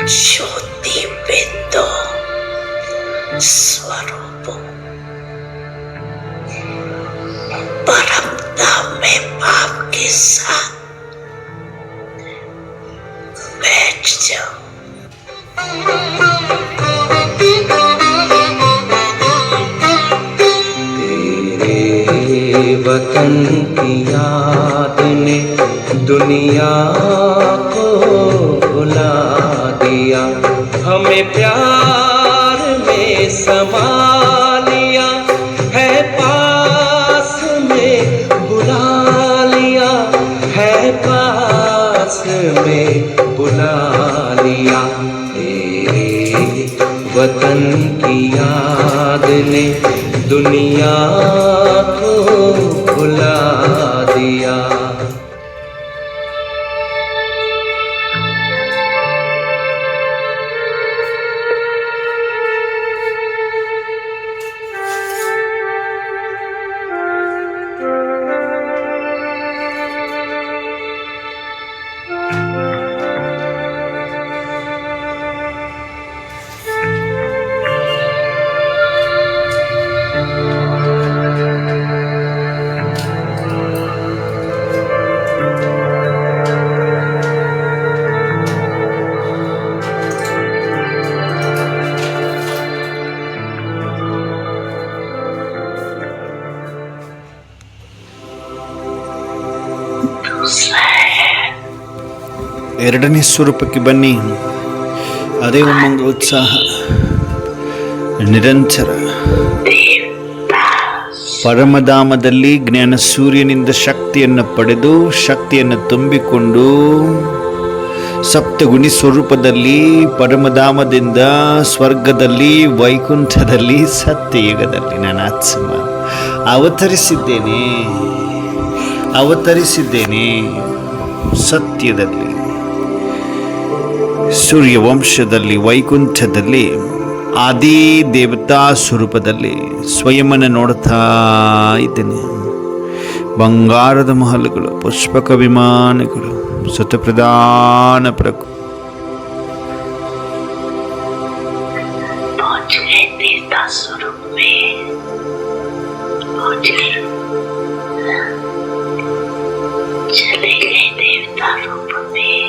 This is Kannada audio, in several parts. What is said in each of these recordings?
ज्योति बिंदु स्वरूप परम धाम में बाप के साथ बैठ जाओ। तेरे वतन की याद ने दुनिया को भुला दिया, हमें प्यार में समा लिया है, पास में बुला लिया है, पास में बुला लिया। तेरे वतन की याद ने दुनिया को भुला दिया। ಎರಡನೇ ಸ್ವರೂಪಕ್ಕೆ ಬನ್ನಿ. ಅದೇ ಉಮ್ಮಂಗ, ಉತ್ಸಾಹ, ನಿರಂತರ ಪರಮಧಾಮದಲ್ಲಿ ಜ್ಞಾನ ಸೂರ್ಯನಿಂದ ಶಕ್ತಿಯನ್ನು ಪಡೆದು ಶಕ್ತಿಯನ್ನು ತುಂಬಿಕೊಂಡು ಸಪ್ತಗುಣಿ ಸ್ವರೂಪದಲ್ಲಿ ಪರಮಧಾಮದಿಂದ ಸ್ವರ್ಗದಲ್ಲಿ ವೈಕುಂಠದಲ್ಲಿ ಸತ್ಯಯುಗದಲ್ಲಿ ನಾನು ಆತ್ಮ ಅವತರಿಸಿದ್ದೇನೆ ಸತ್ಯದಲ್ಲಿ, ಸೂರ್ಯವಂಶದಲ್ಲಿ, ವೈಕುಂಠದಲ್ಲಿ, ಆದಿ ದೇವತಾ ಸ್ವರೂಪದಲ್ಲಿ ಸ್ವಯಂನ ನೋಡ್ತಾ ಇದ್ದೇನೆ. ಬಂಗಾರದ ಮಹಲುಗಳು, ಪುಷ್ಪಕ ವಿಮಾನಗಳು, ಸತಪ್ರಧಾನ चले गए देवता रूप में।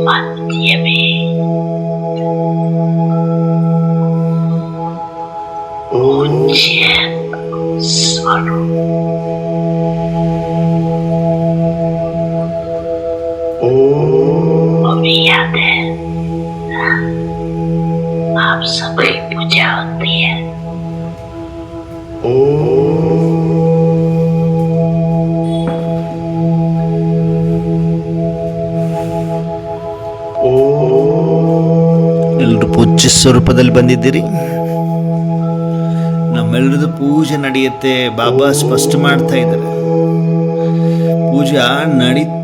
मध्य में स्वरूप अभी याद है, आप सबकी पूजा होती है। ಎಲ್ಲರೂ ಪೂಜ್ಯ ಸ್ವರೂಪದಲ್ಲಿ ಬಂದಿದ್ದೀರಿ. ನಮ್ಮೆಲ್ಲರದು ಪೂಜೆ ನಡೆಯುತ್ತೆ. ಬಾಬಾ ಸ್ಪಷ್ಟ ಮಾಡ್ತಾ ಇದ್ದಾರೆ, ಪೂಜಾ ನಡೀತು.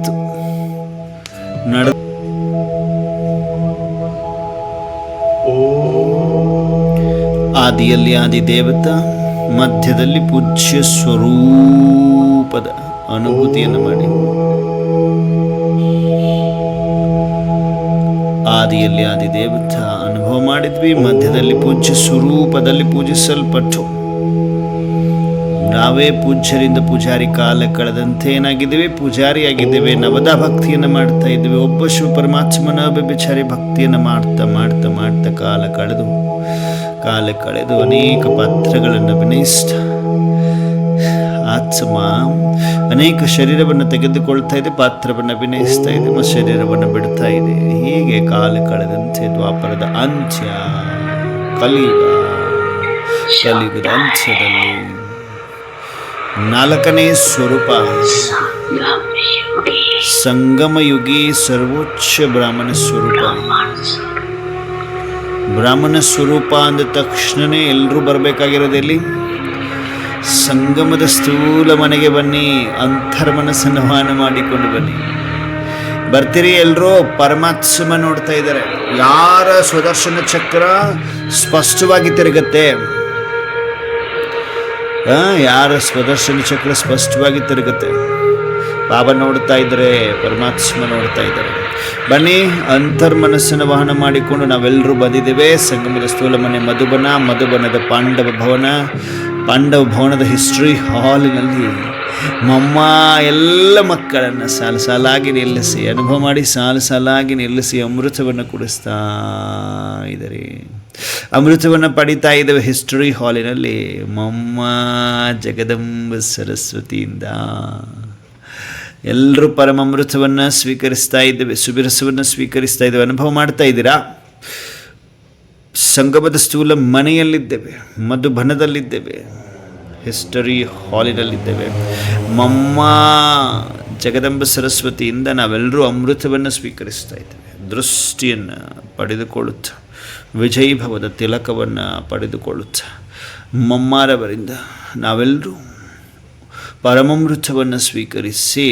ಆದಿಯಲ್ಲಿ ಆದಿ ದೇವತಾ, ಮಧ್ಯದಲ್ಲಿ ಪೂಜ್ಯ ಸ್ವರೂಪದ ಅನುಭೂತಿಯನ್ನು ಮಾಡಿ, ಆದಿಯಲ್ಲಿ ಆದಿ ದೇವತಾ ಅನುಭವ ಮಾಡಿದ್ವಿ, ಮಧ್ಯದಲ್ಲಿ ಪೂಜ್ಯ ಸ್ವರೂಪದಲ್ಲಿ ಪೂಜಿಸಲ್ಪಟ್ಟು ನಾವೇ ಪೂಜ್ಯರಿಂದ ಪೂಜಾರಿ ಕಾಲ ಕಳೆದಂತೆ ಏನಾಗಿದ್ದೇವೆ, ಪೂಜಾರಿ ಆಗಿದ್ದೇವೆ. ನವದಾ ಭಕ್ತಿಯನ್ನು ಮಾಡ್ತಾ ಇದ್ದೇವೆ. ಒಬ್ಬ ಶಿವ ಪರಮಾತ್ಮನ ವ್ಯಭಿಚಾರಿ ಭಕ್ತಿಯನ್ನು ಮಾಡ್ತಾ ಮಾಡ್ತಾ ಮಾಡ್ತಾ ಕಾಲ ಕಳೆದು ಅನೇಕ ಪಾತ್ರಗಳನ್ನು ಅಭಿನಯಿಸ್ತಾ ಆತ್ಮ ಅನೇಕ ಶರೀರವನ್ನು ತೆಗೆದುಕೊಳ್ತಾ ಇದೆ, ಪಾತ್ರವನ್ನು ಅಭಿನಯಿಸ್ತಾ ಇದೆ, ಮತ್ತು ಶರೀರವನ್ನು ಬಿಡ್ತಾ ಇದೆ. ಹೀಗೆ ಕಾಲ ಕಳೆದಂತೆ ದ್ವಾಪರದ ಅಂತ್ಯ, ಕಲಿಯುಗದ ಅಂತ್ಯದಲ್ಲಿ ನಾಲ್ಕನೇ ಸ್ವರೂಪ ಸಂಗಮಯುಗಿ ಸರ್ವೋಚ್ಚ ಬ್ರಾಹ್ಮಣ ಸ್ವರೂಪ. ಬ್ರಾಹ್ಮಣ ಸ್ವರೂಪ ಅಂದ ತಕ್ಷಣವೇ ಎಲ್ಲರೂ ಬರಬೇಕಾಗಿರೋದು ಎಲ್ಲಿ? ಸಂಗಮದ ಸ್ಥೂಲ ಮನೆಗೆ ಬನ್ನಿ, ಅಂತರ್ಮನಸ್ಸನ್ನು ಆಹ್ವಾನ ಮಾಡಿಕೊಂಡು ಬನ್ನಿ. ಬರ್ತೀರಿ ಎಲ್ಲರೂ? ಪರಮಾತ್ಮ ನೋಡ್ತಾ ಇದ್ದಾರೆ. ಯಾರ ಸ್ವದರ್ಶನ ಚಕ್ರ ಸ್ಪಷ್ಟವಾಗಿ ತಿರುಗತ್ತೆ, ಯಾರ ಸ್ವದರ್ಶನ ಚಕ್ರ ಸ್ಪಷ್ಟವಾಗಿ ತಿರುಗುತ್ತೆ, ಬಾಬಾ ನೋಡ್ತಾ ಇದ್ದಾರೆ, ಪರಮಾತ್ಮ ನೋಡ್ತಾ ಇದ್ದಾರೆ. ಬನ್ನಿ, ಅಂತರ್ಮನಸ್ಸನ್ನು ವಾಹನ ಮಾಡಿಕೊಂಡು ನಾವೆಲ್ಲರೂ ಬಂದಿದ್ದೇವೆ. ಸಂಗಮದ ಸ್ಥೂಲ ಮನೆ ಮಧುಬನದ ಪಾಂಡವ ಭವನದ ಹಿಸ್ಟ್ರಿ ಹಾಲಿನಲ್ಲಿ ಮಮ್ಮ ಎಲ್ಲ ಮಕ್ಕಳನ್ನು ಸಾಲಾಗಿ ನಿಲ್ಲಿಸಿ, ಅನುಭವ ಮಾಡಿ ಸಾಲಾಗಿ ನಿಲ್ಲಿಸಿ ಅಮೃತವನ್ನು ಕುಡಿಸ್ತಾ ಇದ್ದಾರೆ. ಅಮೃತವನ್ನು ಪಡಿತಾ ಇದ್ದೇವೆ ಹಿಸ್ಟರಿ ಹಾಲಿನಲ್ಲಿ ಮಮ್ಮ ಜಗದಂಬ ಸರಸ್ವತಿಯಿಂದ. ಎಲ್ಲರೂ ಪರಮಾಮೃತವನ್ನು ಸ್ವೀಕರಿಸ್ತಾ ಇದ್ದೇವೆ, ಸುಬಿರಸವನ್ನು ಸ್ವೀಕರಿಸ್ತಾ ಇದ್ದೇವೆ. ಅನುಭವ ಮಾಡ್ತಾ ಇದ್ದೀರಾ? ಸಂಗಮದ ಸ್ಥೂಲ ಮನೆಯಲ್ಲಿದ್ದೇವೆ, ಮಧುಬನದಲ್ಲಿದ್ದೇವೆ, ಹಿಸ್ಟರಿ ಹಾಲಿನಲ್ಲಿದ್ದೇವೆ. ಮಮ್ಮ ಜಗದಂಬ ಸರಸ್ವತಿಯಿಂದ ನಾವೆಲ್ಲರೂ ಅಮೃತವನ್ನು ಸ್ವೀಕರಿಸ್ತಾ ಇದ್ದೇವೆ. ದೃಷ್ಟಿಯನ್ನು ಪಡೆದುಕೊಳ್ಳುತ್ತಾ, ವಿಜಯಭವದ ತಿಲಕವನ್ನು ಪಡೆದುಕೊಳ್ಳುತ್ತಾ, ಮಮ್ಮಾರವರಿಂದ ನಾವೆಲ್ಲರೂ ಪರಮಾಮೃತವನ್ನು ಸ್ವೀಕರಿಸಿ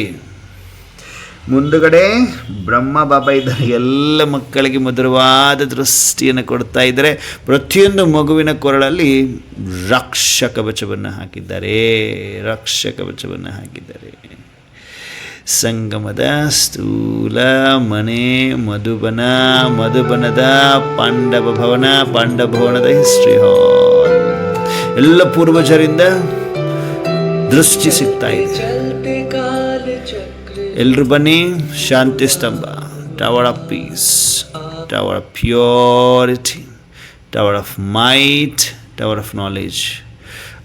ಮುಂದುಗಡೆ ಬ್ರಹ್ಮ ಬಾಬಾ ಇದ್ದಾರೆ. ಎಲ್ಲ ಮಕ್ಕಳಿಗೆ ಮಧುರವಾದ ದೃಷ್ಟಿಯನ್ನು ಕೊಡ್ತಾ ಇದ್ದಾರೆ. ಪ್ರತಿಯೊಂದು ಮಗುವಿನ ಕೊರಳಲ್ಲಿ ರಕ್ಷ ಕವಚವನ್ನು ಹಾಕಿದ್ದಾರೆ. ಸಂಗಮದ ಸ್ಥೂಲ ಮನೆ ಮಧುಬನದ ಪಾಂಡವ ಭವನದ ಹಿಸ್ಟ್ರಿ ಹಾಲ್. ಎಲ್ಲ ಪೂರ್ವಜರಿಂದ ದೃಷ್ಟಿ ಸಿಗ್ತಾ ಇದೆ. ಎಲ್ಲರೂ ಬನ್ನಿ. ಶಾಂತಿ ಸ್ತಂಭ, tower of peace, tower of purity, tower of might, tower of knowledge.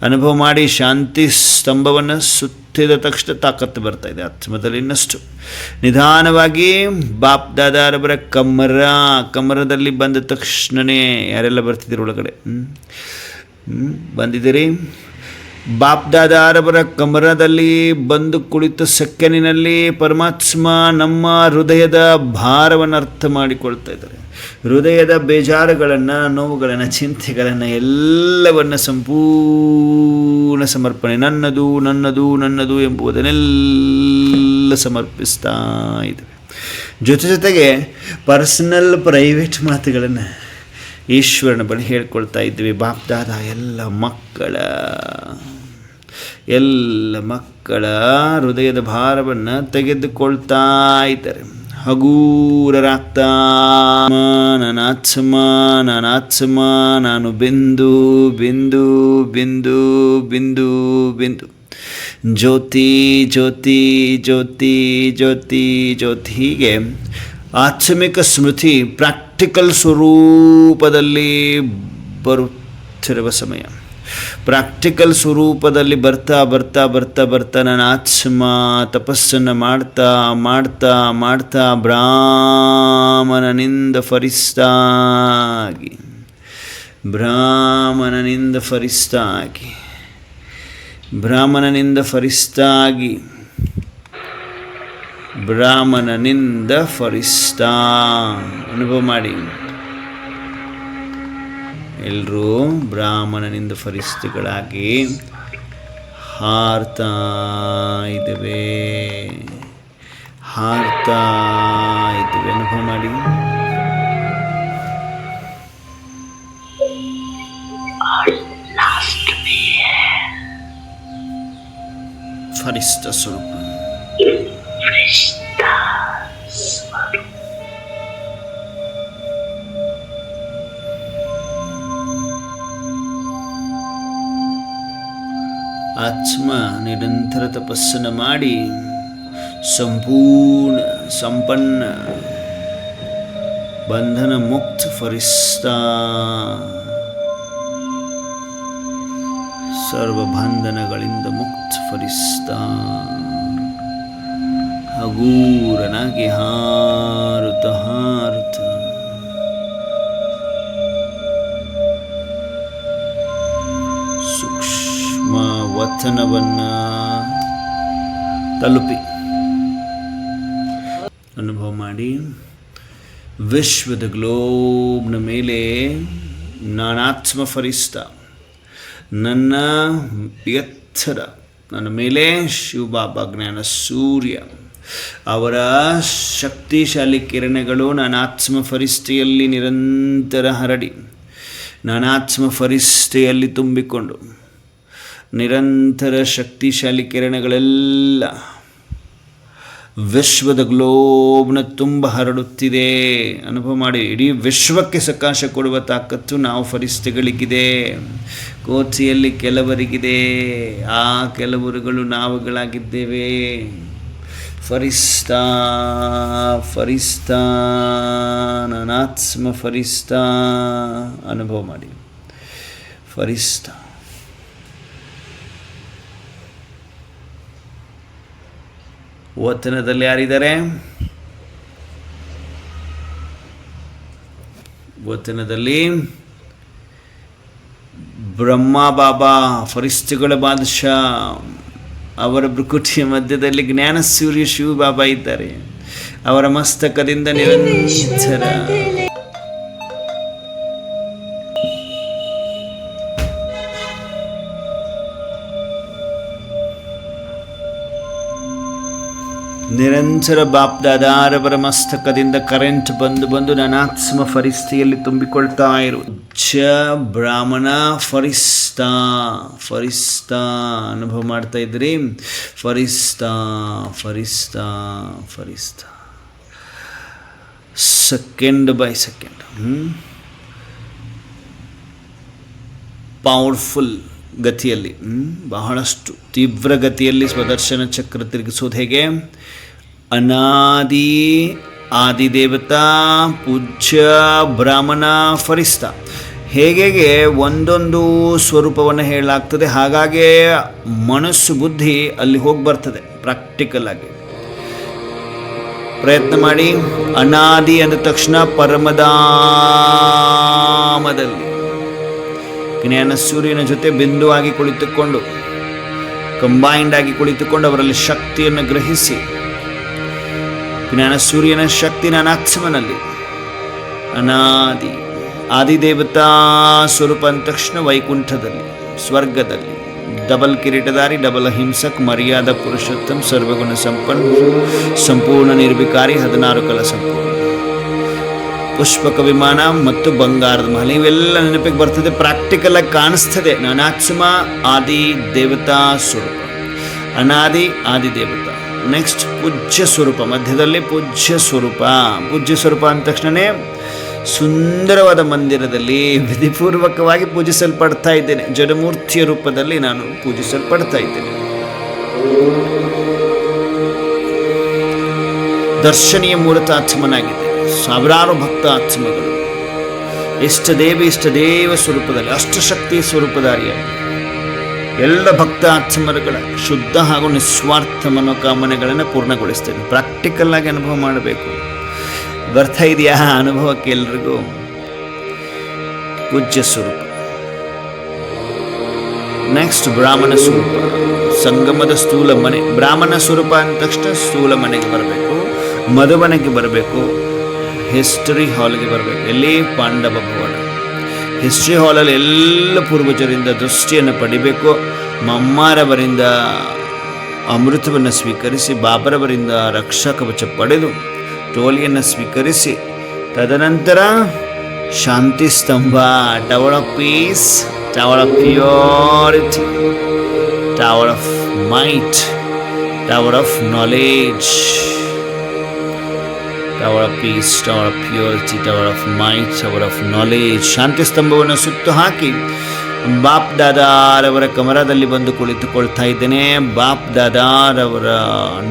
ಅನುಭವ ಮಾಡಿ. ಶಾಂತಿ ಸ್ತಂಭವನ್ನು ಸುತ್ತಿದ ತಕ್ಷಣ ತಾಕತ್ತು ಬರ್ತಾ ಇದೆ ಆತ್ಮದಲ್ಲಿ. ಇನ್ನಷ್ಟು ನಿಧಾನವಾಗಿ ಬಾಪ್ ದಾದಾರವರ ಕಮರದಲ್ಲಿ ಬಂದ ತಕ್ಷಣವೇ ಯಾರೆಲ್ಲ ಬರ್ತಿದ್ದೀರಿ ಒಳಗಡೆ? ಬಂದಿದ್ದೀರಿ? ಬಾಪ್ ದಾದಾರವರ ಕಮರದಲ್ಲಿ ಬಂದು ಕುಳಿತ ಸೆಕೆಂಡಿನಲ್ಲಿ ಪರಮಾತ್ಮ ನಮ್ಮ ಹೃದಯದ ಭಾರವನ್ನು ಅರ್ಥ ಮಾಡಿಕೊಳ್ತಾ ಇದ್ದಾರೆ. ಹೃದಯದ ಬೇಜಾರುಗಳನ್ನು, ನೋವುಗಳನ್ನು, ಚಿಂತೆಗಳನ್ನು ಎಲ್ಲವನ್ನು ಸಂಪೂರ್ಣ ಸಮರ್ಪಣೆ, ನನ್ನದು ಎಂಬುದನ್ನೆಲ್ಲ ಸಮರ್ಪಿಸ್ತಾ ಇದ್ದೇವೆ. ಜೊತೆಗೆ ಪರ್ಸನಲ್ ಪ್ರೈವೇಟ್ ಮಾತುಗಳನ್ನು ಈಶ್ವರನ ಬಳಿ ಹೇಳ್ಕೊಳ್ತಾ ಇದ್ದೀವಿ. ಬಾಪ್ ದಾದ ಎಲ್ಲ ಮಕ್ಕಳ ಹೃದಯದ ಭಾರವನ್ನು ತೆಗೆದುಕೊಳ್ತಾ ಇದ್ದಾರೆ. ಹಗೂರರಾಗ್ತಾ, ನಾನಾತ್ಮ, ನಾನು ಬಿಂದು, ಜ್ಯೋತಿ. ಹೀಗೆ ಆತ್ಮಿಕ ಸ್ಮೃತಿ ಪ್ರಾಕ್ಟಿಕಲ್ ಸ್ವರೂಪದಲ್ಲಿ ಬರುತ್ತಿರುವ ಸಮಯ. ಪ್ರಾಕ್ಟಿಕಲ್ ಸ್ವರೂಪದಲ್ಲಿ ಬರ್ತಾ ನನ್ನ ಆತ್ಮ ತಪಸ್ಸನ್ನು ಮಾಡ್ತಾ ಬ್ರಾಹ್ಮಣನಿಂದ ಫರಿಸ್ತಾ ಅನುಭವ ಮಾಡಿ. ಎಲ್ಲರೂ ಬ್ರಾಹ್ಮಣನಿಂದ ಫರಿಸ್ತಿಗಳಾಗಿ ಹಾರ್ತಾ ಇದ್ದೇವೆ. ಅನುಭವ ಮಾಡಿ. ಫರಿಸ್ತ ಸ್ವರೂಪ. ಆತ್ಮ ನಿರಂತರ ತಪಸ್ಸನ್ನು ಮಾಡಿ ಸಂಪನ್ನ ಬಂಧನ ಮುಕ್ತ ಫರಿಸ್ತಾ, ಸರ್ವ ಬಂಧನಗಳಿಂದ ಮುಕ್ತ ಫರಿಸ್ತಾ ಹಗೂರನಾಗಿ ಹಾರುತ್ತ ಹಾರುತ್ತ ಸೂಕ್ಷ್ಮ ವತನವನ್ನ ತಲುಪಿ ಅನುಭವ ಮಾಡಿ. ವಿಶ್ವದ ಗ್ಲೋಬ್ನ ಮೇಲೆ ನಾನಾತ್ಮ ಫರಿಸ್ತಾ, ನನ್ನ ಎತ್ತರ, ನನ್ನ ಮೇಲೆ ಶಿವಬಾಬಾ ಜ್ಞಾನ ಸೂರ್ಯ ಅವರ ಶಕ್ತಿಶಾಲಿ ಕಿರಣಗಳು ನಾನಾತ್ಮ ಫರಿಷ್ಠೆಯಲ್ಲಿ ನಿರಂತರ ಹರಡಿ, ನಾನಾತ್ಮ ಫರಿಷ್ಠೆಯಲ್ಲಿ ತುಂಬಿಕೊಂಡು ನಿರಂತರ ಶಕ್ತಿಶಾಲಿ ಕಿರಣಗಳೆಲ್ಲ ವಿಶ್ವದ ಗ್ಲೋಬ್ನ ತುಂಬ ಹರಡುತ್ತಿದೆ. ಅನುಭವ ಮಾಡಿ. ಇಡೀ ವಿಶ್ವಕ್ಕೆ ಸಕಾಶ ಕೊಡುವ ತಾಕತ್ತು ನಾವು ಫರಿಷ್ಠೆಗಳಿಗಿದೆ. ಕೋಚಿಯಲ್ಲಿ ಕೆಲವರಿಗಿದೆ, ಆ ಕೆಲವರುಗಳು ನಾವುಗಳಾಗಿದ್ದೇವೆ. ಫರಿಷ್ಠ ಫರಿಷ್ಠ ನಾನಾತ್ಮ ಫರಿಷ್ಠ ಅನುಭವ ಮಾಡಿ. ಫರಿಷ್ಠ ವತನದಲ್ಲಿ ಯಾರಿದ್ದಾರೆ? ವತನದಲ್ಲಿ ಬ್ರಹ್ಮ ಬಾಬಾ, ಫರಿಷ್ಠಗಳ ಬಾದಶಾ, ಅವರ ಭೃಕುಟಿಯ ಮಧ್ಯದಲ್ಲಿ ಜ್ಞಾನ ಸೂರ್ಯ ಶಿವ ಬಾಬಾ ಇದ್ದಾರೆ. ಅವರ ಮಸ್ತಕದಿಂದ ನಿರಂತರ ನಿರಂತರ ಬಾಪ್ ದಾದಾರವರ ಮಸ್ತಕದಿಂದ ಕರೆಂಟ್ ಬಂದು ನಾನಾತ್ಮ ಫರಿಷ್ಠೆಯಲ್ಲಿ ತುಂಬಿಕೊಳ್ತಾ ಇರು. ಬ್ರಾಹ್ಮಣ ಫರಿಷ್ಠ ಫರಿಷ್ಠ ಅನುಭವ ಮಾಡ್ತಾ ಇದ್ರಿ. ಫರಿಷ್ಠ ಫರಿಷ್ಠ ಫರಿಷ್ಠ ಸೆಕೆಂಡ್ ಬೈ ಸೆಕೆಂಡ್ ಪವರ್ಫುಲ್ ಗತಿಯಲ್ಲಿ, ಬಹಳಷ್ಟು ತೀವ್ರ ಗತಿಯಲ್ಲಿ ಸ್ವದರ್ಶನ ಚಕ್ರ ತಿರುಗಿಸೋದು ಹೇಗೆ? ಅನಾದಿ ಆದಿದೇವತಾ ಪೂಜ್ಯ ಬ್ರಾಹ್ಮಣ ಫರಿಷ್ಠ ಹೇಗೆ ಒಂದೊಂದು ಸ್ವರೂಪವನ್ನು ಹೇಳಲಾಗ್ತದೆ, ಹಾಗಾಗೇ ಮನಸ್ಸು ಬುದ್ಧಿ ಅಲ್ಲಿ ಹೋಗಿ ಬರ್ತದೆ. ಪ್ರಾಕ್ಟಿಕಲ್ ಆಗಿ ಪ್ರಯತ್ನ ಮಾಡಿ. ಅನಾದಿ ಅಂದ ತಕ್ಷಣ ಪರಮಧಾಮದಲ್ಲಿ ಜ್ಞಾನ ಸೂರ್ಯನ ಜೊತೆ ಬಿಂದುವಾಗಿ ಕುಳಿತುಕೊಂಡು, ಕಂಬೈಂಡ್ ಆಗಿ ಕುಳಿತುಕೊಂಡು ಅವರಲ್ಲಿ ಶಕ್ತಿಯನ್ನು ಗ್ರಹಿಸಿ, ಜ್ಞಾನ ಸೂರ್ಯನ ಶಕ್ತಿ ನಾನಾತ್ಮನಲ್ಲಿ ಅನಾದಿ ಆದಿದೇವತಾ ಸ್ವರೂಪ ಅಂದ ತಕ್ಷಣ ವೈಕುಂಠದಲ್ಲಿ, ಸ್ವರ್ಗದಲ್ಲಿ ಡಬಲ್ ಕಿರೀಟಧಾರಿ, ಡಬಲ್ ಹಿಂಸಕ್, ಮರ್ಯಾದಾ ಪುರುಷೋತ್ತಮ್, ಸರ್ವಗುಣ ಸಂಪನ್ನ, ಸಂಪೂರ್ಣ ನಿರ್ವಿಕಾರಿ, 16 ಕಲ ಸಂಪೂರ್ಣ, ಪುಷ್ಪಕ ವಿಮಾನ ಮತ್ತು ಬಂಗಾರದ ಮಹಲ್, ಇವೆಲ್ಲ ನೆನಪಿಗೆ ಬರ್ತದೆ. ಪ್ರಾಕ್ಟಿಕಲ್ ಆಗಿ ಕಾಣಿಸ್ತದೆ. ನಾನಾತ್ಮ ಆದಿ ದೇವತಾ ಸ್ವರೂಪ, ಅನಾದಿ ಆದಿ ದೇವತಾ. ನೆಕ್ಸ್ಟ್ ಪೂಜ್ಯ ಸ್ವರೂಪ, ಮಧ್ಯದಲ್ಲಿ ಪೂಜ್ಯ ಸ್ವರೂಪ. ಪೂಜ್ಯ ಸ್ವರೂಪ ಅಂದ ತಕ್ಷಣವೇ ಸುಂದರವಾದ ಮಂದಿರದಲ್ಲಿ ವಿಧಿಪೂರ್ವಕವಾಗಿ ಪೂಜಿಸಲ್ಪಡ್ತಾ ಇದ್ದೇನೆ. ಜಡಮೂರ್ತಿಯ ರೂಪದಲ್ಲಿ ನಾನು ಪೂಜಿಸಲ್ಪಡ್ತಾ ಇದ್ದೇನೆ. ದರ್ಶನೀಯ ಮೂರ್ತಾತ್ಮನಾಗಿದೆ. ಸಾವಿರಾರು ಭಕ್ತ ಆತ್ಮಗಳು ಇಷ್ಟದೇವ ಸ್ವರೂಪದಲ್ಲಿ, ಅಷ್ಟಶಕ್ತಿ ಸ್ವರೂಪಧಾರಿಯಾಗಿ ಎಲ್ಲ ಭಕ್ತ ಆತ್ಮರುಗಳ ಶುದ್ಧ ಹಾಗೂ ನಿಸ್ವಾರ್ಥ ಮನೋಕಾಮನೆಗಳನ್ನು ಪೂರ್ಣಗೊಳಿಸ್ತೇನೆ. ಪ್ರಾಕ್ಟಿಕಲ್ ಆಗಿ ಅನುಭವ ಮಾಡಬೇಕು. ಬರ್ತಾ ಇದೆಯಾ ಅನುಭವಕ್ಕೆ ಎಲ್ರಿಗೂ? ಪೂಜ್ಯ ಸ್ವರೂಪ. ನೆಕ್ಸ್ಟ್ ಬ್ರಾಹ್ಮಣ ಸ್ವರೂಪ, ಸಂಗಮದ ಸ್ಥೂಲ ಮನೆ. ಬ್ರಾಹ್ಮಣ ಸ್ವರೂಪ ಅಂದ ತಕ್ಷಣ ಸ್ಥೂಲ ಮನೆಗೆ ಬರಬೇಕು, ಮಧುಬನೆಗೆ ಬರಬೇಕು, ಹಿಸ್ಟರಿ ಹಾಲ್ಗೆ ಬರಬೇಕು. ಎಲ್ಲಿ? ಪಾಂಡವ ಭವನ. ಹಿಸ್ಟ್ರಿ ಹಾಲಲ್ಲಿ ಎಲ್ಲ ಪೂರ್ವಜರಿಂದ ದೃಷ್ಟಿಯನ್ನು ಪಡಿಬೇಕು. ಮಮ್ಮಾರವರಿಂದ ಅಮೃತವನ್ನು ಸ್ವೀಕರಿಸಿ, ಬಾಬರವರಿಂದ ರಕ್ಷಾ ಕವಚ ಪಡೆದು ಟೋಲಿಯನ್ನು ಸ್ವೀಕರಿಸಿ, ತದನಂತರ ಶಾಂತಿ ಸ್ತಂಭ, tower of peace, tower of purity, tower of might, tower of knowledge, tower of peace, tower of purity, tower of might, tower of knowledge. ಶಾಂತಿ ಸ್ತಂಭವನ್ನು ಸುತ್ತು ಹಾಕಿ ಬಾಪ್ ದಾದಾರವರ ಕಮರದಲ್ಲಿ ಬಂದು ಕುಳಿತುಕೊಳ್ತಾ ಇದ್ದೇನೆ. ಬಾಪ್ ದಾದಾರವರ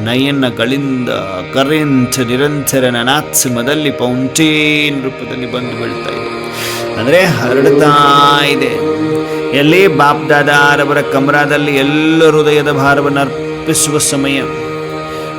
ನಯನಗಳಿಂದ ಕರೆಂಟ್ ನಿರಂತರ ನಾನಾತ್ಮದಲ್ಲಿ ಫೌಂಟೇನ್ ರೂಪದಲ್ಲಿ ಬಂದು ಬೀಳ್ತಾ ಇದೆ, ಅಂದರೆ ಹರಡ್ತಾ ಇದೆ. ಎಲ್ಲಿ? ಬಾಪ್ ದಾದಾರವರ ಕಮರದಲ್ಲಿ ಎಲ್ಲ ಹೃದಯದ ಭಾರವನ್ನು ಅರ್ಪಿಸುವ ಸಮಯ.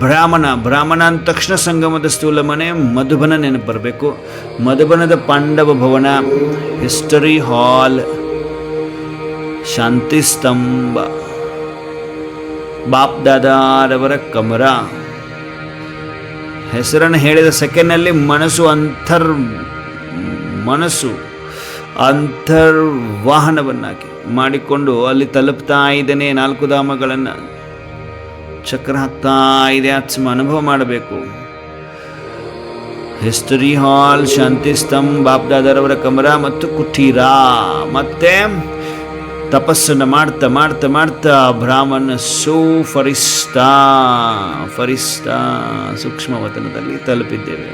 ಬ್ರಾಹ್ಮಣ ಅಂದ ತಕ್ಷಣ ಸಂಗಮದ ಸ್ಥೂಲ ಮನೆ ಮಧುಬನ ನೆನಪು ಬರಬೇಕು. ಮಧುಬನದ ಪಾಂಡವ ಭವನ, ಹಿಸ್ಟರಿ ಹಾಲ್, ಶಾಂತಿ ಸ್ತಂಭ, ಬಾಪ್ ದಾದಾರವರ ಕಮರ. ಹೆಸರನ್ನು ಹೇಳಿದ ಸೆಕೆಂಡ್ನಲ್ಲಿ ಮನಸ್ಸು ಅಂತರ್ವಾಹನವನ್ನಾಗಿ ಮಾಡಿಕೊಂಡು ಅಲ್ಲಿ ತಲುಪ್ತಾ ಇದ್ದೇನೆ. 4 ಧಾಮಗಳನ್ನು ಚಕ್ರ ಹಾಕ್ತಾ ಇದೆ, ಆತ್ಮ ಅನುಭವ ಮಾಡಬೇಕು. ಹಿಸ್ಟರಿ ಹಾಲ್, ಶಾಂತಿ ಸ್ತಂಭ, ಬಾಪ್ ದಾದಾರವರ ಕಮರ ಮತ್ತು ಕುಟೀರ. ಮತ್ತೆ ತಪಸ್ಸನ್ನು ಮಾಡ್ತಾ ಮಾಡ್ತಾ ಮಾಡ್ತಾ ಬ್ರಾಹ್ಮಣ ಫರಿಸ್ತಾ ಸೂಕ್ಷ್ಮವತನದಲ್ಲಿ ತಲುಪಿದ್ದೇವೆ.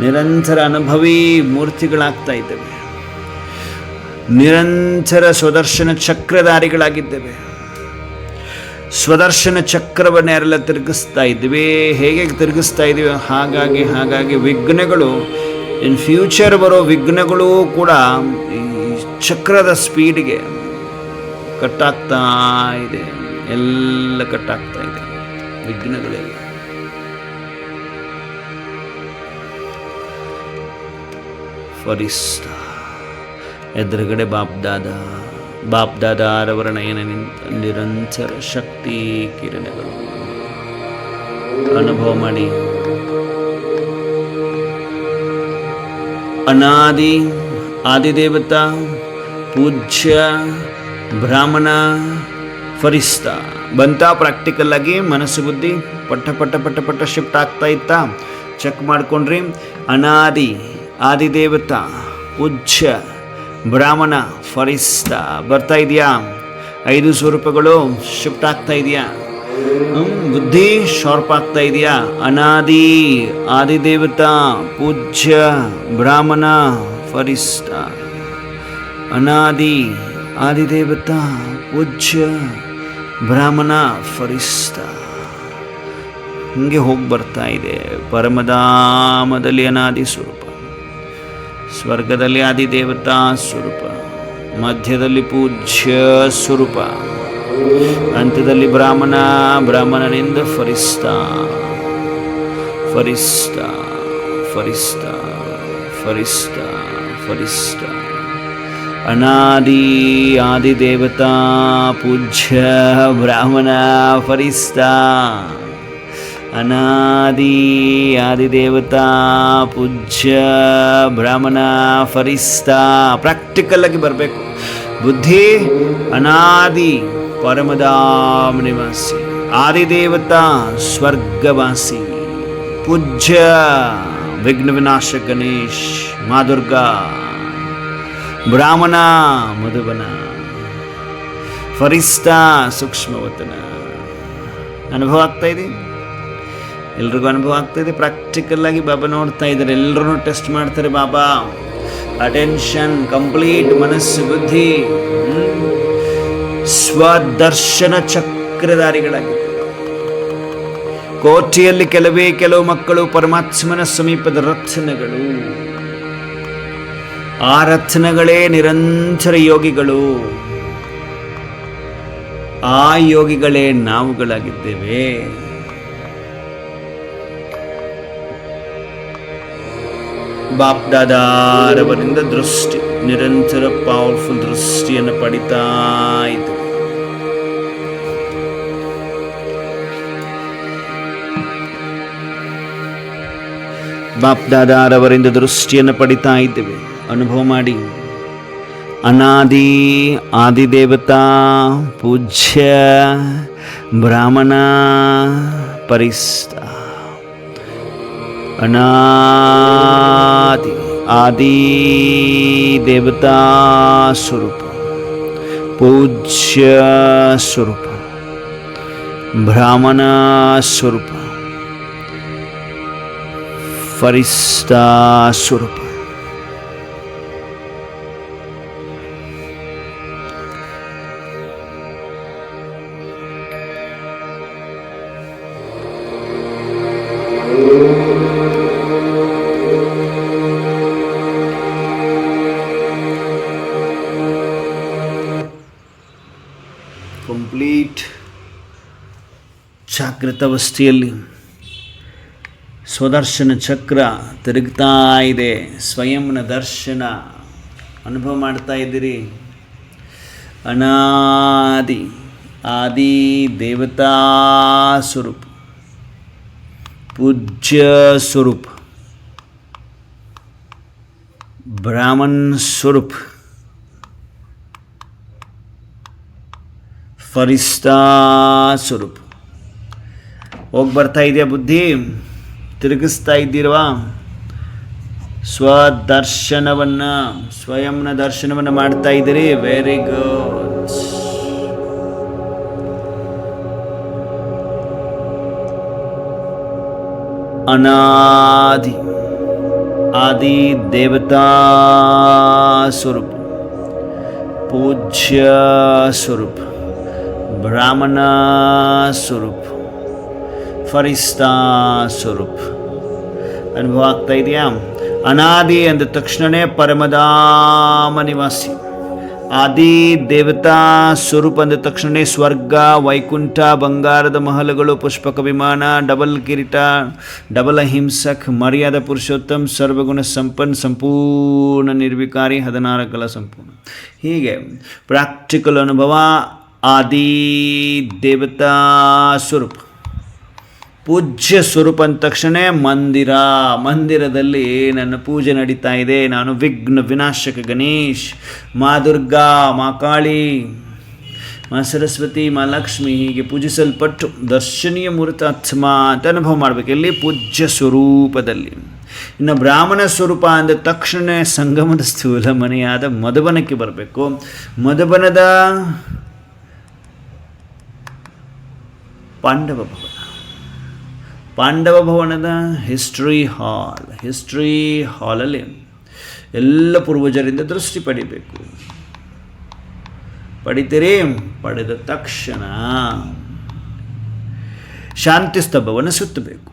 ನಿರಂತರ ಅನುಭವಿ ಮೂರ್ತಿಗಳಾಗ್ತಾ ಇದ್ದೇವೆ. ನಿರಂತರ ಸ್ವದರ್ಶನ ಚಕ್ರಧಾರಿಗಳಾಗಿದ್ದೇವೆ. ಸ್ವದರ್ಶನ ಚಕ್ರವನ್ನು ಯಾರೆಲ್ಲ ತಿರುಗಿಸ್ತಾ ಇದ್ದೀವಿ, ಹೇಗೆ ತಿರುಗಿಸ್ತಾ ಇದ್ದೀವಿ, ಹಾಗಾಗಿ ವಿಘ್ನಗಳು ಇನ್ ಫ್ಯೂಚರ್ ಬರೋ ವಿಘ್ನಗಳು ಕೂಡ ಈ ಚಕ್ರದ ಸ್ಪೀಡ್ಗೆ ಕಟ್ಟಾಗ್ತಾ ಇದೆ. ಎಲ್ಲ ಕಟ್ಟಾಗ್ತಾ ಇದೆ ವಿಘ್ನಗಳೆಲ್ಲ. ಫರಿಸ್ತಾ ಎದುರುಗಡೆ ಬಾಪ್ ದಾದಾರವರ ನಯನ ನಿರಂತರ ಶಕ್ತಿ ಕಿರಣಗಳು ಅನುಭವ ಮಾಡಿ. ಅನಾದಿ ಆದಿದೇವತಾ ಪೂಜ್ಯ ಬ್ರಾಹ್ಮಣ ಫರಿಸ್ತಾ ಬಂತ. ಪ್ರಾಕ್ಟಿಕಲ್ ಆಗಿ ಮನಸ್ಸು ಬುದ್ಧಿ ಪಟ್ಟ ಶಿಫ್ಟ್ ಆಗ್ತಾ ಇತ್ತಾ ಚೆಕ್ ಮಾಡ್ಕೊಂಡ್ರಿ. ಅನಾದಿ ಆದಿದೇವತಾ ಪೂಜ್ಯ ಬ್ರಾಹ್ಮಣ ಫರಿಸ್ತಾ ಬರ್ತಾ ಇದೆಯಾ? 5 ಸ್ವರೂಪಗಳು ಶಿಫ್ಟ್ ಆಗ್ತಾ ಇದೆಯಾ? ಬುದ್ಧಿ ಶಾರ್ಪ್ ಆಗ್ತಾ ಇದೆಯಾ? ಅನಾದಿ ಆದಿದೇವತಾ ಪೂಜ್ಯ ಬ್ರಾಹ್ಮಣ ಫರಿಸ್ತಾ, ಅನಾದಿ ಆದಿದೇವತಾ ಪೂಜ್ಯ ಬ್ರಾಹ್ಮಣ ಫರಿಸ್ತಾ ಹಿಂಗೆ ಹೋಗಿ ಬರ್ತಾ ಇದೆ. ಪರಮಧಾಮದಲ್ಲಿ ಅನಾದಿ ಸ್ವರೂಪ, ಸ್ವರ್ಗದಲ್ಲಿ ಆದಿದೇವತಾ ಸ್ವರೂಪ, ಮಧ್ಯದಲ್ಲಿ ಪೂಜ್ಯ ಸ್ವರೂಪ, ಅಂತ್ಯದಲ್ಲಿ ಬ್ರಾಹ್ಮಣನಿಂದ ಫರಿಸ್ತಾ ಫರಿಸ್ತಾ ಫರಿಸ್ತಾ ಫರಿಸ್ತಾ ಫರಿಸ್ತಾ. ಅನಾದಿ ಆದಿದೇವತಾ ಪೂಜ್ಯ ಬ್ರಾಹ್ಮಣ ಫರಿಸ್ತಾ, ಅನಾದಿ ಆದಿದೇವತಾ ಪೂಜ್ಯ ಬ್ರಾಹ್ಮಣ ಫರಿಸ್ತಾ. ಪ್ರಾಕ್ಟಿಕಲ್ ಆಗಿ ಬರಬೇಕು. ಬುದ್ಧಿ ಅನಾದಿ ಪರಮಧಾಮ ನಿವಾಸಿ, ಆದಿದೇವತಾ ಸ್ವರ್ಗವಾಸಿ, ಪೂಜ್ಯ ವಿಘ್ನ ವಿನಾಶ ಗಣೇಶ್ ಮಾ ದುರ್ಗಾ, ಬ್ರಾಹ್ಮಣ ಮಧುಬನ, ಫರಿಸ್ತಾ ಸೂಕ್ಷ್ಮವತನ. ಅನುಭವ ಆಗ್ತಾ ಇದೆ, ಎಲ್ರಿಗೂ ಅನುಭವ ಆಗ್ತಾ ಇದೆ. ಪ್ರಾಕ್ಟಿಕಲ್ ಆಗಿ ಬಾಬಾ ನೋಡ್ತಾ ಇದ್ದಾರೆ, ಎಲ್ಲರೂ ಟೆಸ್ಟ್ ಮಾಡ್ತಾರೆ. ಬಾಬಾ ಅಟೆನ್ಷನ್ ಕಂಪ್ಲೀಟ್, ಮನಸ್ಸು ಬುದ್ಧಿ ಸ್ವದರ್ಶನ ಚಕ್ರಧಾರಿಗಳಾಗಿದ್ದಾರೆ. ಕೋಟಿಯಲ್ಲಿ ಕೆಲವು ಮಕ್ಕಳು ಪರಮಾತ್ಮನ ಸಮೀಪದ ರತ್ನಗಳು. ಆ ರತ್ನಗಳೇ ನಿರಂತರ ಯೋಗಿಗಳು. ಆ ಯೋಗಿಗಳೇ ನಾವುಗಳಾಗಿದ್ದೇವೆ. ಬಾಪ್ ದಾದಾರವರಿಂದ ದೃಷ್ಟಿ, ನಿರಂತರ ಪವರ್ಫುಲ್ ದೃಷ್ಟಿಯನ್ನು ಪಡಿತಾ ಇದ್ದೇವೆ. ಬಾಪ್ ದಾದಾರವರಿಂದ ದೃಷ್ಟಿಯನ್ನು ಪಡಿತಾ ಇದ್ದೇವೆ. ಅನುಭವ ಮಾಡಿ. ಅನಾದಿ ಆದಿದೇವತಾ ಪೂಜ್ಯ ಬ್ರಾಹ್ಮಣ ಪರಿಸ್ತಾ, ಅನಾದಿ ಆದಿ ದೇವತಾ ಸ್ವರೂಪ, ಪೂಜ್ಯ ಸ್ವರೂಪ, ಬ್ರಾಹ್ಮಣ ಸ್ವರೂಪ, ಫರಿಸ್ತಾ ಸ್ವರೂಪ. ಕಂಪ್ಲೀಟ್ ಜಾಗೃತ ಅವಸ್ಥೆಯಲ್ಲಿ ಸ್ವದರ್ಶನ ಚಕ್ರ ತಿರುಗ್ತಾ ಇದೆ. ಸ್ವಯಂನ ದರ್ಶನ ಅನುಭವ ಮಾಡ್ತಾ ಇದ್ದೀರಿ. ಅನಾದಿ ಆದಿ ದೇವತಾ ಸ್ವರೂಪ, ಪೂಜ್ಯ ಸ್ವರೂಪ, ಬ್ರಾಹ್ಮಣ್ ಸ್ವರೂಪ, ಫರಿಸ್ತಾ ಸ್ವರೂಪ. ಹೋಗಿ ಬರ್ತಾ ಇದೆಯಾ ಬುದ್ಧಿ? ತಿರುಗಿಸ್ತಾ ಇದ್ದೀರವಾ? ಸ್ವದರ್ಶನವನ್ನು, ಸ್ವಯಂನ ದರ್ಶನವನ್ನು ಮಾಡ್ತಾ ಇದ್ದೀರಿ. Very good. ಅನಾದಿ ಆದಿ ದೇವತಾ ಸ್ವರೂಪ, ಪೂಜ್ಯ ಸ್ವರೂಪ, ಬ್ರಾಹ್ಮಣ ಸ್ವರೂಪ, ಫರಿಸ್ತಾ ಸ್ವರೂಪ ಅನುಭವ ಆಗ್ತಾ ಇದೆಯಾ? ಅನಾದಿ ಅಂದ ತಕ್ಷಣವೇ ಪರಮಧಾಮ ನಿವಾಸಿ. ಆದಿ ದೇವತಾ ಸ್ವರೂಪ ಅಂದ ತಕ್ಷಣವೇ ಸ್ವರ್ಗ, ವೈಕುಂಠ, ಬಂಗಾರದ ಮಹಲುಗಳು, ಪುಷ್ಪಕ ವಿಮಾನ, ಡಬಲ್ ಕಿರೀಟ, ಡಬಲ್ ಅಹಿಂಸಕ್, ಮರ್ಯಾದ ಪುರುಷೋತ್ತಮ್, ಸರ್ವಗುಣ ಸಂಪನ್ನ, ಸಂಪೂರ್ಣ ನಿರ್ವಿಕಾರಿ, 16 ಕಲಾ ಸಂಪೂರ್ಣ. ಹೀಗೆ ಪ್ರಾಕ್ಟಿಕಲ್ ಅನುಭವ. ಆದಿ ದೇವತಾ ಸ್ವರೂಪ, ಪೂಜ್ಯ ಸ್ವರೂಪ ಅಂದ ತಕ್ಷಣ ಮಂದಿರದಲ್ಲಿ ನನ್ನ ಪೂಜೆ ನಡೀತಾ ಇದೆ. ನಾನು ವಿಘ್ನ ವಿನಾಶಕ ಗಣೇಶ್, ಮಾ ದುರ್ಗಾ, ಮಾ ಕಾಳಿ, ಮಾ ಸರಸ್ವತಿ, ಮಾ ಲಕ್ಷ್ಮಿ ಹೀಗೆ ಪೂಜಿಸಲ್ಪಟ್ಟು ದರ್ಶನೀಯ ಮೂರ್ತಾತ್ಮ ಅಂತ ಅನುಭವ ಮಾಡಬೇಕು. ಇಲ್ಲಿ ಪೂಜ್ಯ ಸ್ವರೂಪದಲ್ಲಿ. ಇನ್ನು ಬ್ರಾಹ್ಮಣ ಸ್ವರೂಪ ಅಂದ ತಕ್ಷಣ ಸಂಗಮದ ಸ್ಥೂಲ ಮನೆಯಾದ ಮಧುಬನಕ್ಕೆ ಬರಬೇಕು. ಮಧುಬನದ ಪಾಂಡವ ಭವನದ ಹಿಸ್ಟ್ರಿ ಹಾಲಲ್ಲಿ ಎಲ್ಲ ಪೂರ್ವಜರಿಂದ ದೃಷ್ಟಿ ಪಡಿಬೇಕು. ಪಡಿತೀರಿ? ಪಡೆದ ತಕ್ಷಣ ಶಾಂತಿ ಸ್ತಂಭವನ್ನು ಸುತ್ತಬೇಕು.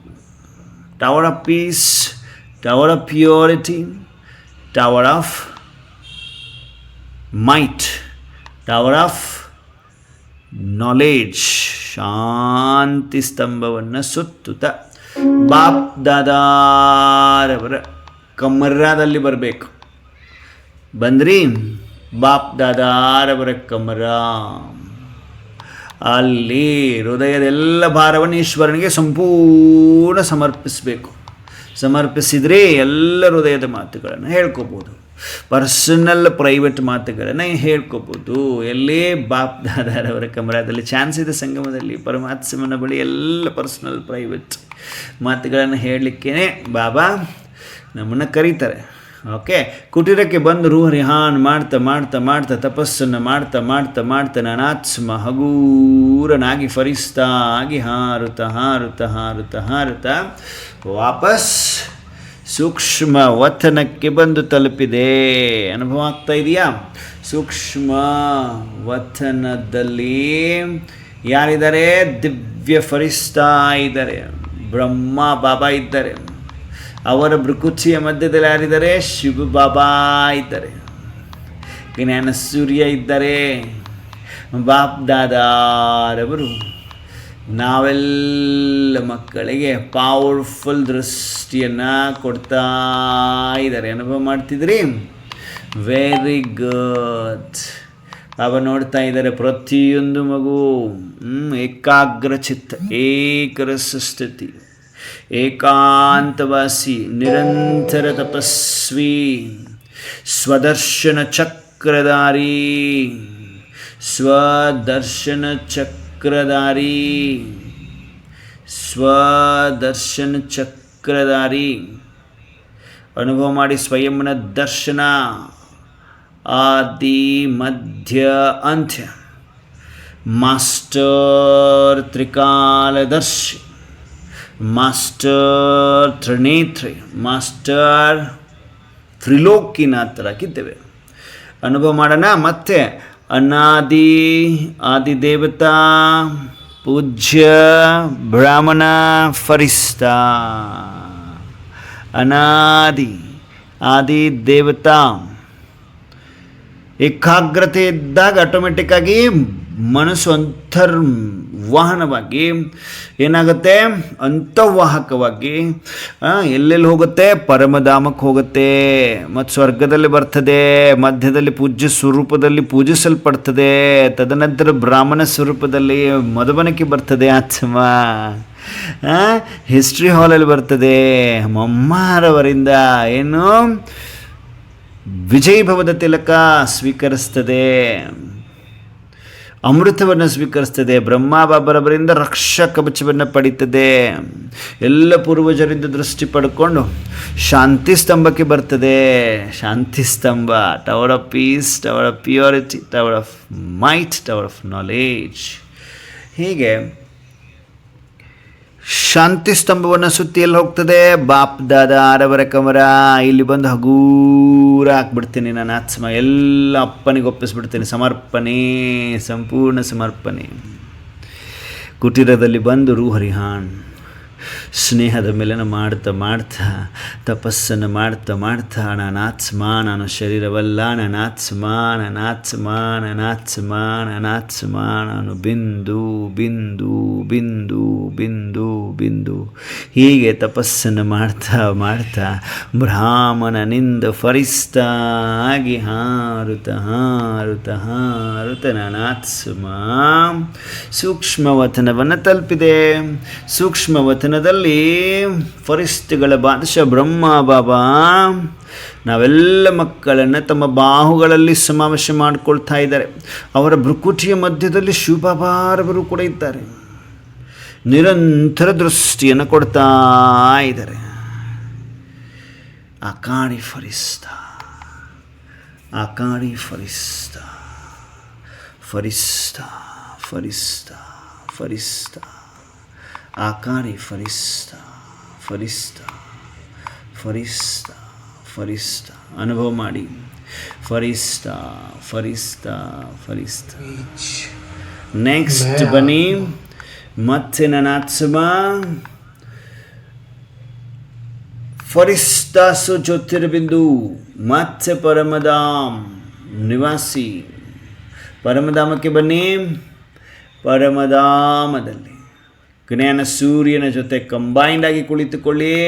Tower of peace, tower of purity, tower of might, tower of knowledge, ಶಾಂತಿ ಸ್ತಂಭವನ್ನು ಸುತ್ತುತ್ತಾ ಬಾಪ್ ದಾದಾರವರ ಕಮರಾದಲ್ಲಿ ಬರಬೇಕು. ಬಂದ್ರಿ? ಬಾಪ್ ದಾದಾರವರ ಕಮರ. ಅಲ್ಲಿ ಹೃದಯದೆಲ್ಲ ಭಾರವನ್ನು ಈಶ್ವರನಿಗೆ ಸಂಪೂರ್ಣ ಸಮರ್ಪಿಸಬೇಕು. ಸಮರ್ಪಿಸಿದರೆ ಎಲ್ಲ ಹೃದಯದ ಮಾತುಗಳನ್ನು ಹೇಳ್ಕೋಬೋದು. ಪರ್ಸನಲ್ ಪ್ರೈವೇಟ್ ಮಾತುಗಳನ್ನು ಹೇಳ್ಕೋಬೋದು. ಎಲ್ಲಿ? ಬಾಪ್ ದಾದಾರವರ ಕಮರಾದಲ್ಲಿ. ಚಾನ್ಸ್ ಇದೆ ಸಂಗಮದಲ್ಲಿ ಪರಮಾತ್ಮನ ಬಳಿ ಎಲ್ಲ ಪರ್ಸನಲ್ ಪ್ರೈವೇಟ್ ಮಾತುಗಳನ್ನು ಹೇಳಲಿಕ್ಕೇ ಬಾಬಾ ನಮ್ಮನ್ನು ಕರೀತಾರೆ. ಓಕೆ, ಕುಟೀರಕ್ಕೆ ಬಂದು ರೂಹ ರಿಹಾನ್ ಮಾಡ್ತಾ ತಪಸ್ಸನ್ನು ಮಾಡ್ತಾ ನಾನಾತ್ಮ ಹಗೂರನಾಗಿ ಫರಿಸ್ತಾ ಆಗಿ ಹಾರುತ್ತಾ ವಾಪಸ್ ಸೂಕ್ಷ್ಮ ವತನಕ್ಕೆ ಬಂದು ತಲುಪಿದೆ. ಅನುಭವ ಆಗ್ತಾ ಇದೆಯಾ? ಸೂಕ್ಷ್ಮ ವತನದಲ್ಲಿ ಯಾರಿದ್ದಾರೆ? ದಿವ್ಯ ಫರಿಸ್ತಾ ಇದ್ದಾರೆ. ಬ್ರಹ್ಮ ಬಾಬಾ ಇದ್ದಾರೆ. ಅವರ ಭೃಕುಚಿಯ ಮಧ್ಯದಲ್ಲಿ ಯಾರಿದ್ದಾರೆ? ಶಿವ ಬಾಬಾ ಇದ್ದಾರೆ. ಜ್ಞಾನ ಸೂರ್ಯ ಇದ್ದಾರೆ. ಬಾಪ್ ದಾದಾರವರು ನಾವೆಲ್ಲ ಮಕ್ಕಳಿಗೆ ಪವರ್ಫುಲ್ ದೃಷ್ಟಿಯನ್ನು ಕೊಡ್ತಾ ಇದ್ದಾರೆ. ಅನುಭವ ಮಾಡ್ತಿದ್ರಿ? Very good. ಬಾಬಾ ನೋಡ್ತಾ ಇದ್ದಾರೆ ಪ್ರತಿಯೊಂದು ಮಗು. ಏಕಾಗ್ರ ಚಿತ್ತ, ಏಕರಸ ಸ್ಥಿತಿ, ಏಕಾಂತವಾಸಿ, ನಿರಂತರ ತಪಸ್ವಿ, ಸ್ವದರ್ಶನ ಚಕ್ರಧಾರಿ, ಸ್ವದರ್ಶನ ಚಕ್ರಧಾರಿ ಅನುಭವ ಮಾಡಿ. ಸ್ವಯಂನ ದರ್ಶನ ಆದಿ ಮಧ್ಯ ಅಂತ್ಯ. ಮಾಸ್ಟರ್ ತ್ರಿಕಾಲದರ್ಶಿ, ಮಾಸ್ಟರ್ ತ್ರಿನೇತ್ರಿ, ಮಾಸ್ಟರ್ ತ್ರಿಲೋಕಿನಾಥರಾಗಿದ್ದೇವೆ. ಅನುಭವ ಮಾಡೋಣ. ಮತ್ತೆ ಅನಾದಿ ಆದಿದೇವತಾ, ಪೂಜ್ಯ ಬ್ರಾಹ್ಮಣ, ಫರಿಸ್ತಾ. ಅನಾದಿ ಆದಿದೇವತಾ ಏಕಾಗ್ರತೆ ಇದ್ದಾಗ ಆಟೋಮೆಟಿಕ್ಕಾಗಿ ಮನಸ್ಸು ಅಂತರ್ವಾಹನವಾಗಿ ಏನಾಗುತ್ತೆ, ಅಂತರ್ವಾಹಕವಾಗಿ ಎಲ್ಲೆಲ್ಲಿ ಹೋಗುತ್ತೆ, ಪರಮಧಾಮಕ್ಕೆ ಹೋಗುತ್ತೆ ಮತ್ತು ಸ್ವರ್ಗದಲ್ಲಿ ಬರ್ತದೆ, ಮಧ್ಯದಲ್ಲಿ ಪೂಜ್ಯ ಸ್ವರೂಪದಲ್ಲಿ ಪೂಜಿಸಲ್ಪಡ್ತದೆ, ತದನಂತರ ಬ್ರಾಹ್ಮಣ ಸ್ವರೂಪದಲ್ಲಿ ಮಧುಬನಕ್ಕೆ ಬರ್ತದೆ ಆತ್ಮ, ಹಿಸ್ಟ್ರಿ ಹಾಲಲ್ಲಿ ಬರ್ತದೆ, ಮಮ್ಮಾರವರಿಂದ ಏನು ವಿಜಯಭವದ ತಿಲಕ ಸ್ವೀಕರಿಸ್ತದೆ, ಅಮೃತವನ್ನು ಸ್ವೀಕರಿಸ್ತದೆ, ಬ್ರಹ್ಮ ಬಾಬರವರಿಂದ ರಕ್ಷಾ ಕವಚವನ್ನು ಪಡೀತದೆ, ಎಲ್ಲ ಪೂರ್ವಜರಿಂದ ದೃಷ್ಟಿ ಪಡ್ಕೊಂಡು ಶಾಂತಿ ಸ್ತಂಭಕ್ಕೆ ಬರ್ತದೆ. ಶಾಂತಿ ಸ್ತಂಭ, tower of peace, tower of purity, tower of might, tower of knowledge. ಹೀಗೆ ಶಾಂತಿ ಸ್ತಂಭವನ್ನು ಸುತ್ತಿ ಎಲ್ಲಿ ಹೋಗ್ತದೆ, ಬಾಪ್ ದಾದ ಆರವರ ಕಮರ, ಇಲ್ಲಿ ಬಂದು ಹಗೂರ ಹಾಕ್ಬಿಡ್ತೀನಿ ನನ್ನ ಆತ್ಮ, ಎಲ್ಲ ಅಪ್ಪನಿಗೆ ಒಪ್ಪಿಸ್ಬಿಡ್ತೀನಿ, ಸಮರ್ಪಣೆ, ಸಂಪೂರ್ಣ ಸಮರ್ಪಣೆ. ಕುಟೀರದಲ್ಲಿ ಬಂದು ರೂಹರಿಹಾನ್ ಸ್ನೇಹದ ಮೇಲನ ಮಾಡ್ತಾ ಮಾಡ್ತಾ, ತಪಸ್ಸನ್ನು ಮಾಡ್ತಾ ಮಾಡ್ತಾ, ನಾನು ಆತ್ಮ, ನಾನು ಶರೀರವಲ್ಲ, ನಾನು ಆತ್ಮ, ನಾನು ಆತ್ಮ, ನಾನು ಆತ್ಮ, ನಾನು ಆತ್ಮ, ನಾನು ಬಿಂದು ಬಿಂದು ಬಿಂದು ಬಿಂದು ಬಿಂದು, ಹೀಗೆ ತಪಸ್ಸನ್ನು ಮಾಡ್ತಾ ಮಾಡ್ತಾ ಬ್ರಾಹ್ಮಣನಿಂದ ಫರಿಸ್ತಾಗಿ ಹಾರುತ್ತ ಹಾರುತ್ತ ಹಾರುತ್ತ ನಾನು ಆತ್ಮ ಸೂಕ್ಷ್ಮವತನವನ್ನು ತಲುಪಿದೆ. ಸೂಕ್ಷ್ಮವತನದಲ್ಲಿ ಫರಿಸ್ತಿಗಳ ಬಾದಶಾ ಬ್ರಹ್ಮ ಬಾಬಾ ನಾವೆಲ್ಲ ಮಕ್ಕಳನ್ನು ತಮ್ಮ ಬಾಹುಗಳಲ್ಲಿ ಸಮಾವೇಶ ಮಾಡಿಕೊಳ್ತಾ ಇದ್ದಾರೆ. ಅವರ ಭ್ರುಕುಟಿಯ ಮಧ್ಯದಲ್ಲಿ ಶಿವಬಾಬಾರವರು ಕೂಡ ಇದ್ದಾರೆ. ನಿರಂತರ ದೃಷ್ಟಿಯನ್ನು ಕೊಡ್ತಾ ಇದ್ದಾರೆ. ಆಕಾಡಿ ಫರಿಸ್ತಾ, ಆಕಾಡಿ ಫರಿಸ್ತಾ, ಫರಿಸ್ತಾ ಫರಿಸ್ತಾ ಫರಿಸ್ತಾ, ಆಕಾರಿ ಫರಿಸ್ತಾ ಫರಿಸ್ತಾ ಫರಿಸ್ತಾ ಫರಿಸ್ತಾ, ಅನುಭವ ಮಾಡಿ. ಫರಿಸ್ತಾ ಫರಿಸ್ತಾ ಫರಿಸ್ತಾ. ನೆಕ್ಸ್ಟ್ ಬನ್ನಿ, ಮತ್ತೆ ನನ್ನ ಆತ್ಮ ಫರಿಸ್ತಾ ಸು ಜ್ಯೋತಿರ್ಬಿಂದು, ಮತ್ತೆ ಪರಮಧಾಮ್ ನಿವಾಸಿ. ಪರಮಧಾಮಕ್ಕೆ ಬನ್ನಿ. ಪರಮಧಾಮದಲ್ಲಿ ಜ್ಞಾನ ಸೂರ್ಯನ ಜೊತೆ ಕಂಬೈಂಡ್ ಆಗಿ ಕುಳಿತುಕೊಳ್ಳಿ.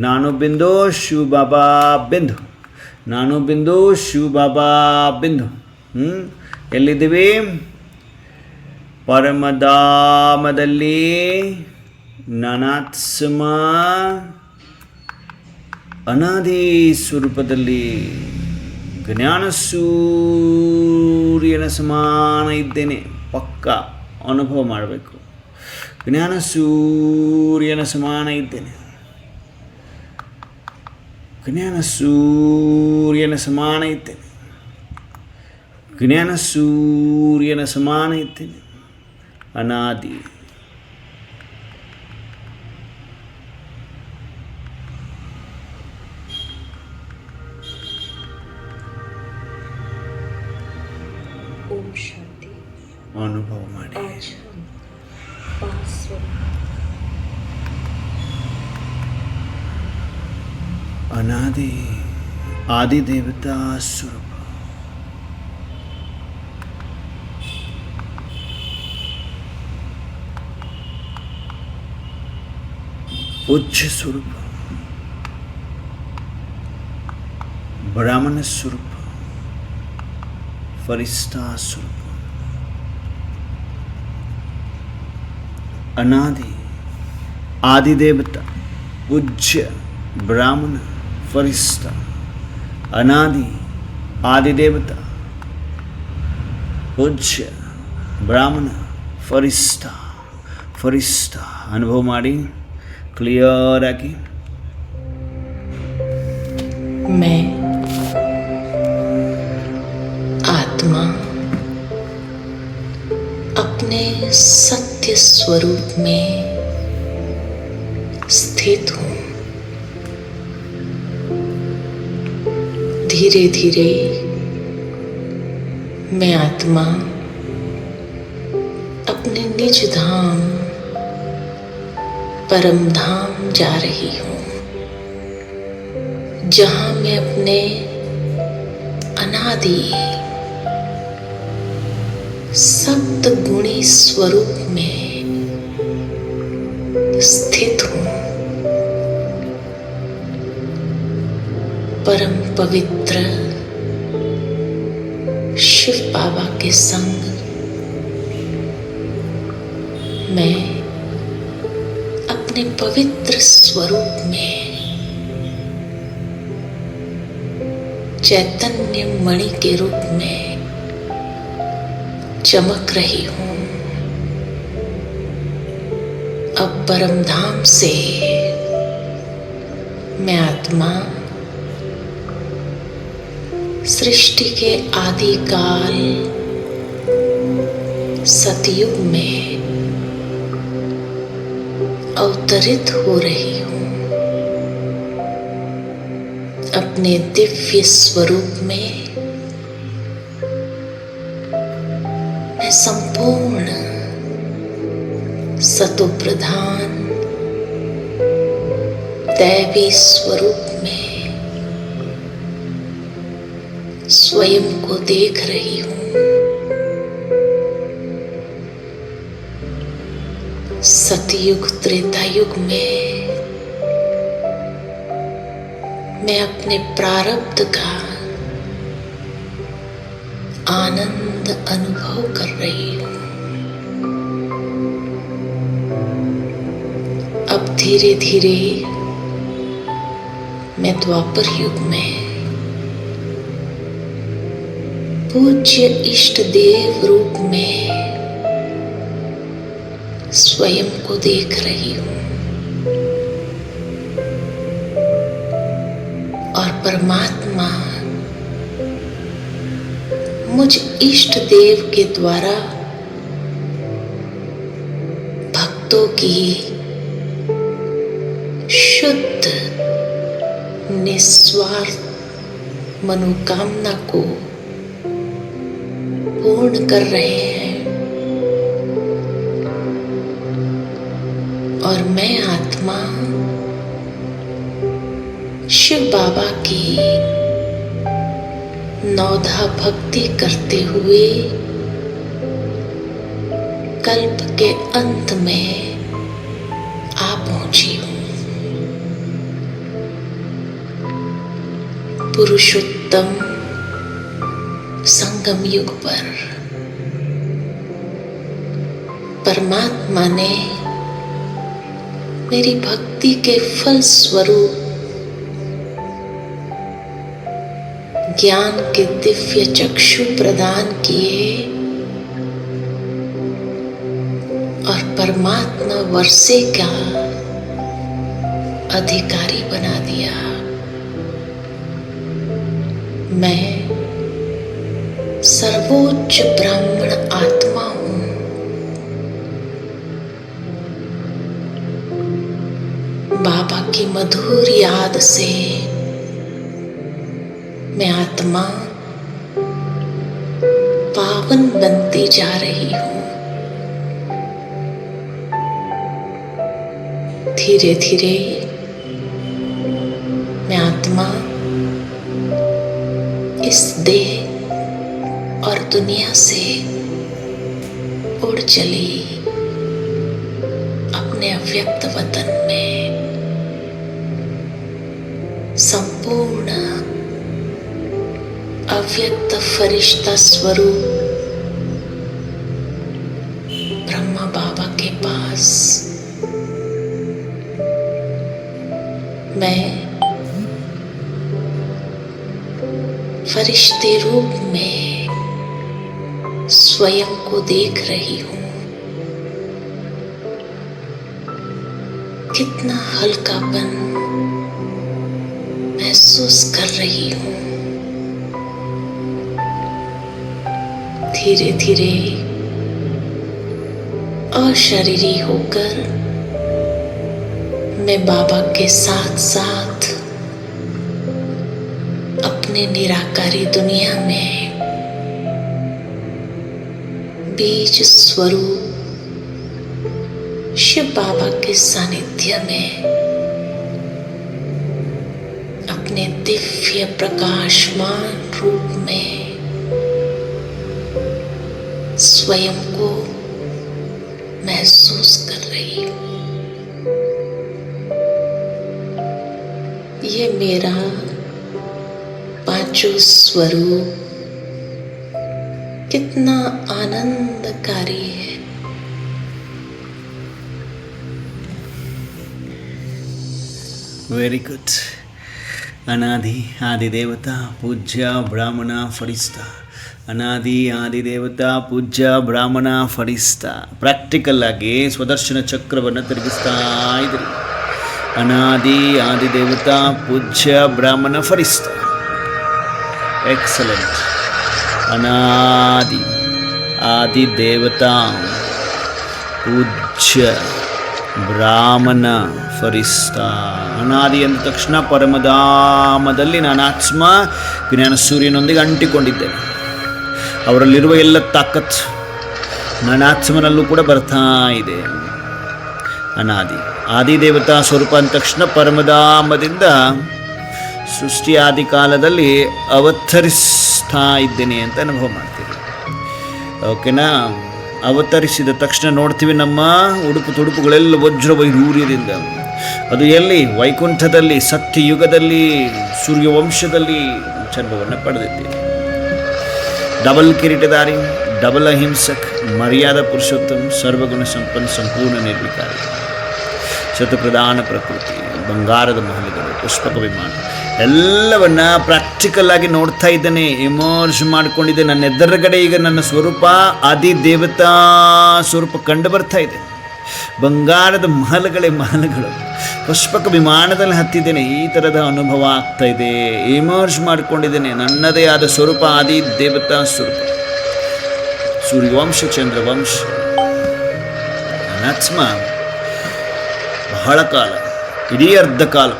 ನಾನು ಬಿಂದು, ಶಿವ ಬಾಬಾ ಬಿಂದು, ನಾನು ಬಿಂದು, ಶಿವ ಬಾಬಾ ಬಿಂದು. ಎಲ್ಲಿದ್ದೀವಿ? ಪರಮಧಾಮದಲ್ಲಿ ನಾನಾತ್ಮ ಅನಾದಿ ಸ್ವರೂಪದಲ್ಲಿ ಜ್ಞಾನ ಸೂರ್ಯನ ಸಮಾನ ಇದ್ದೇನೆ. ಪಕ್ಕ ಅನುಭವ ಮಾಡಬೇಕು. ಜ್ಞಾನ ಸೂರ್ಯನ ಸಮಾನ ಇದ್ದೇನೆ. ಜ್ಞಾನ ಸೂರ್ಯನ ಸಮಾನ ಇದ್ದೇನೆ. ಜ್ಞಾನ ಸೂರ್ಯನ ಸಮಾನ ಇದ್ದೇನೆ. ಅನಾದಿ ಅನುಭವ ಮಾಡಿ. ಅನಾದಿ ಆದಿದೇವತಾ ಸ್ವರೂಪ, ಪೂಜ್ಯ ಸ್ವರೂಪ, ಬ್ರಾಹ್ಮಣ ಸ್ವರೂಪ, ಫರಿಸ್ತಾ ಸ್ವರೂಪ, ಅನಾದಿ ಆದಿದೇವತಾ ಪೂಜ್ಯ ಬ್ರಾಹ್ಮಣ ಫರಿಸ್ತಾ, ಅನಾದಿ ಆದಿದೇವತಾ ಪೂಜ್ಯ ಬ್ರಾಹ್ಮಣ ಫರಿಸ್ತಾ ಫರಿಸ್ತಾ. ಅನುಭವ ಮಾಡಿ ಕ್ಲಿಯರ್ ಆಗಿ. मैं आत्मा अपने सत्य स्वरूप में स्थित हूँ. धीरे धीरे मैं आत्मा अपने निज धाम परम धाम जा रही हूँ, जहाँ मैं अपने अनादि सप्त गुणी स्वरूप में स्थित हूँ। परम पवित्र शिव बाबा के संग मैं अपने पवित्र स्वरूप में चैतन्य मणि के रूप में चमक रही हूँ। अब परम धाम से मैं आत्मा सृष्टि के आदि काल सतयुग में अवतरित हो रही हूँ। अपने दिव्य स्वरूप में मैं संपूर्ण सतो प्रधान दैवी स्वरूप में स्वयं को देख रही हूँ। सतयुग त्रेता युग में मैं अपने प्रारब्ध का आनंद अनुभव कर रही हूँ। अब धीरे धीरे मैं द्वापर युग में पूज्य इष्ट देव रूप में स्वयं को देख रही हूँ और परमात्मा मुझ इष्ट देव के द्वारा भक्तों की शुद्ध निस्वार्थ मनोकामना को पूर्ण कर रहे हैं। और मैं आत्मा शिव बाबा की नौधा भक्ति करते हुए कल्प के अंत में आ पहुंची हूँ। पुरुषोत्तम संगम युग पर परमात्मा ने मेरी भक्ति के फल स्वरूप ज्ञान के दिव्य चक्षु प्रदान किए और परमात्मा वर्षे का अधिकारी बना दिया। मैं सर्वोच्च ब्राह्मण आत्मा हूँ। बाबा की मधुर याद से मैं आत्मा पावन बनती जा रही हूँ। धीरे धीरे मैं आत्मा इस देह और दुनिया से उड़ चली अपने अव्यक्त वतन में। संपूर्ण अव्यक्त फरिश्ता स्वरूप ब्रह्मा बाबा के पास मैं फरिश्ते रूप में स्वयं को देख रही हूँ। कितना हल्कापन महसूस कर रही हूँ। धीरे धीरे अशरीरी होकर मैं बाबा के साथ साथ अपने निराकारी दुनिया में बीज स्वरूप शिव बाबा के सानिध्य में अपने दिव्य प्रकाशमान रूप में स्वयं को महसूस कर रही हूँ। ये मेरा पांचों स्वरूप कितना आनंदकारी है। Very good. ಅನಾದಿ ಆದಿದೇವತಾ ಪೂಜ್ಯ ಬ್ರಾಹ್ಮಣ ಫರಿಸ್ತಾ. ಅನಾದಿ ಆದಿದೇವತಾ ಪೂಜ್ಯ ಬ್ರಾಹ್ಮಣ ಫರಿಸ್ತಾ. ಪ್ರಾಕ್ಟಿಕಲ್ ಆಗಿ ಸ್ವದರ್ಶನ ಚಕ್ರವನ್ನು ತಿರುಗಿಸ್ತಾ ಇದ್ರಿ. ಅನಾದಿ ಆದಿದೇವತಾ ಪೂಜ್ಯ ಬ್ರಾಹ್ಮಣ ಫರಿಸ್ತಾ. ಎಕ್ಸಲೆಂಟ್. ಅನಾದಿ ಆದಿದೇವತಾ ಪೂಜ್ಯ ಬ್ರಾಹ್ಮಣ ಫರಿಸ್ತಾ. ಅನಾದಿ ಅಂದ ತಕ್ಷಣ ಪರಮಧಾಮದಲ್ಲಿ ನಾನು ಆತ್ಮ ಜ್ಞಾನ ಸೂರ್ಯನೊಂದಿಗೆ ಅಂಟಿಕೊಂಡಿದ್ದೇನೆ. ಅವರಲ್ಲಿರುವ ಎಲ್ಲ ತಾಕತ್ ನನ್ನ ಆತ್ಮನಲ್ಲೂ ಕೂಡ ಬರ್ತಾ ಇದೆ. ಅನಾದಿ ಆದಿದೇವತಾ ಸ್ವರೂಪ ಅಂದ ತಕ್ಷಣ ಪರಮಧಾಮದಿಂದ ಸೃಷ್ಟಿ ಆದಿ ಕಾಲದಲ್ಲಿ ಅವತರಿಸ್ತಾ ಇದ್ದೇನೆ ಅಂತ ಅನುಭವ ಮಾಡ್ತೀವಿ. ಓಕೆನಾ? ಅವತರಿಸಿದ ತಕ್ಷಣ ನೋಡ್ತೀವಿ ನಮ್ಮ ಉಡುಪು ತುಡುಪುಗಳೆಲ್ಲ ವಜ್ರ ವೈಢೂರ್ಯದಿಂದ. ಅದು ಎಲ್ಲಿ? ವೈಕುಂಠದಲ್ಲಿ, ಸತ್ಯಯುಗದಲ್ಲಿ, ಸೂರ್ಯವಂಶದಲ್ಲಿ ಜನ್ಮವನ್ನು ಪಡೆದಿದ್ದೀವಿ. ಡಬಲ್ ಕಿರೀಟಧಾರಿ, ಡಬಲ್ ಅಹಿಂಸಕ್, ಮರ್ಯಾದಾ ಪುರುಷೋತ್ತಮ, ಸರ್ವಗುಣ ಸಂಪನ್ನ, ಸಂಪೂರ್ಣ ನಿರ್ವಿಕಾರಿ, ಶತಪ್ರಧಾನ ಪ್ರಕೃತಿ, ಬಂಗಾರದ ಮಹಲುಗಳು, ಪುಷ್ಪಕ ವಿಮಾನ ಎಲ್ಲವನ್ನ ಪ್ರಾಕ್ಟಿಕಲ್ ಆಗಿ ನೋಡ್ತಾ ಇದ್ದೇನೆ. ಎಮರ್ಜ್ ಮಾಡಿಕೊಂಡಿದ್ದೆ. ನನ್ನ ಎದುರುಗಡೆ ಈಗ ನನ್ನ ಸ್ವರೂಪ ಆದಿದೇವತಾ ಸ್ವರೂಪ ಕಂಡು ಬರ್ತಾ ಇದೆ. ಬಂಗಾರದ ಮಹಲುಗಳು, ಪುಷ್ಪಕ ವಿಮಾನದಲ್ಲಿ ಹತ್ತಿದ್ದೇನೆ. ಈ ಥರದ ಅನುಭವ ಆಗ್ತಾ ಇದೆ. ಎಮರ್ಜ್ ಮಾಡಿಕೊಂಡಿದ್ದೇನೆ. ನನ್ನದೇ ಆದ ಸ್ವರೂಪ ಆದಿದೇವತಾ ಸ್ವರೂಪ, ಸೂರ್ಯವಂಶ, ಚಂದ್ರವಂಶ. ಆತ್ಮ ಬಹಳ ಕಾಲ, ಇಡೀ ಅರ್ಧಕಲ್ಪ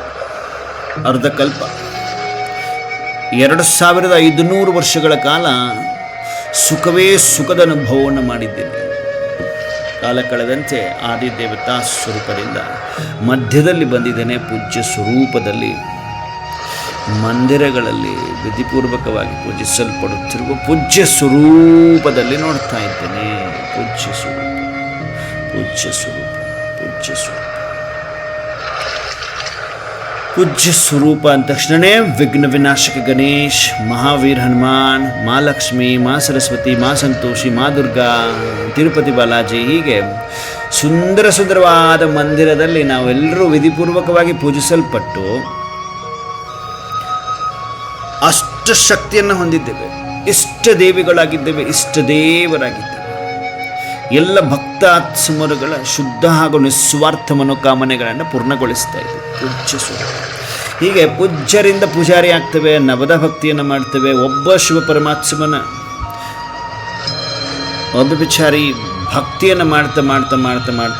2500 ವರ್ಷಗಳ ಕಾಲ ಸುಖವೇ ಸುಖದ ಅನುಭವವನ್ನು ಮಾಡಿದ್ದೇನೆ. ಕಾಲ ಕಳೆದಂತೆ ಆದಿದೇವತಾ ಸ್ವರೂಪದಿಂದ ಮಧ್ಯದಲ್ಲಿ ಬಂದಿದ್ದೇನೆ. ಪೂಜ್ಯ ಸ್ವರೂಪದಲ್ಲಿ ಮಂದಿರಗಳಲ್ಲಿ ವಿಧಿಪೂರ್ವಕವಾಗಿ ಪೂಜಿಸಲ್ಪಡುತ್ತಿರುವ ಪೂಜ್ಯ ಸ್ವರೂಪದಲ್ಲಿ ನೋಡ್ತಾ ಇದ್ದೇನೆ. ಪೂಜ್ಯ ಸ್ವರೂಪ, ಪೂಜ್ಯ ಸ್ವರೂಪ, ಪೂಜ್ಯ ಸ್ವರೂಪ. ಪೂಜ್ಯ ಸ್ವರೂಪ ಅಂದ ತಕ್ಷಣವೇ ವಿಘ್ನ ವಿನಾಶಕ ಗಣೇಶ್, ಮಹಾವೀರ್ ಹನುಮಾನ್, ಮಾ ಲಕ್ಷ್ಮಿ, ಮಾ ಸರಸ್ವತಿ, ಮಾ ಸಂತೋಷಿ, ಮಾ ದುರ್ಗಾ, ತಿರುಪತಿ ಬಾಲಾಜಿ, ಹೀಗೆ ಸುಂದರವಾದ ಮಂದಿರದಲ್ಲಿ ನಾವೆಲ್ಲರೂ ವಿಧಿಪೂರ್ವಕವಾಗಿ ಪೂಜಿಸಲ್ಪಟ್ಟು ಅಷ್ಟು ಶಕ್ತಿಯನ್ನು ಹೊಂದಿದ್ದೇವೆ. ಇಷ್ಟ ದೇವಿಗಳಾಗಿದ್ದೇವೆ, ಇಷ್ಟ ದೇವರಾಗಿದ್ದೇವೆ. ಎಲ್ಲ ಭಕ್ತಾತ್ಮರುಗಳ ಶುದ್ಧ ಹಾಗೂ ನಿಸ್ವಾರ್ಥ ಮನೋಕಾಮನೆಗಳನ್ನು ಪೂರ್ಣಗೊಳಿಸ್ತಾ ಇದ್ದೇವೆ. ಪೂಜ್ಯ ಸ್ವರೂಪ. ಹೀಗೆ ಪೂಜ್ಯರಿಂದ ಪೂಜಾರಿ ಆಗ್ತೇವೆ, ನವದ ಭಕ್ತಿಯನ್ನು ಮಾಡ್ತೇವೆ. ಒಬ್ಬ ಶಿವ ಪರಮಾತ್ಮನ ಒಬ್ಬ ವಿಚಾರಿ ಭಕ್ತಿಯನ್ನು ಮಾಡ್ತಾ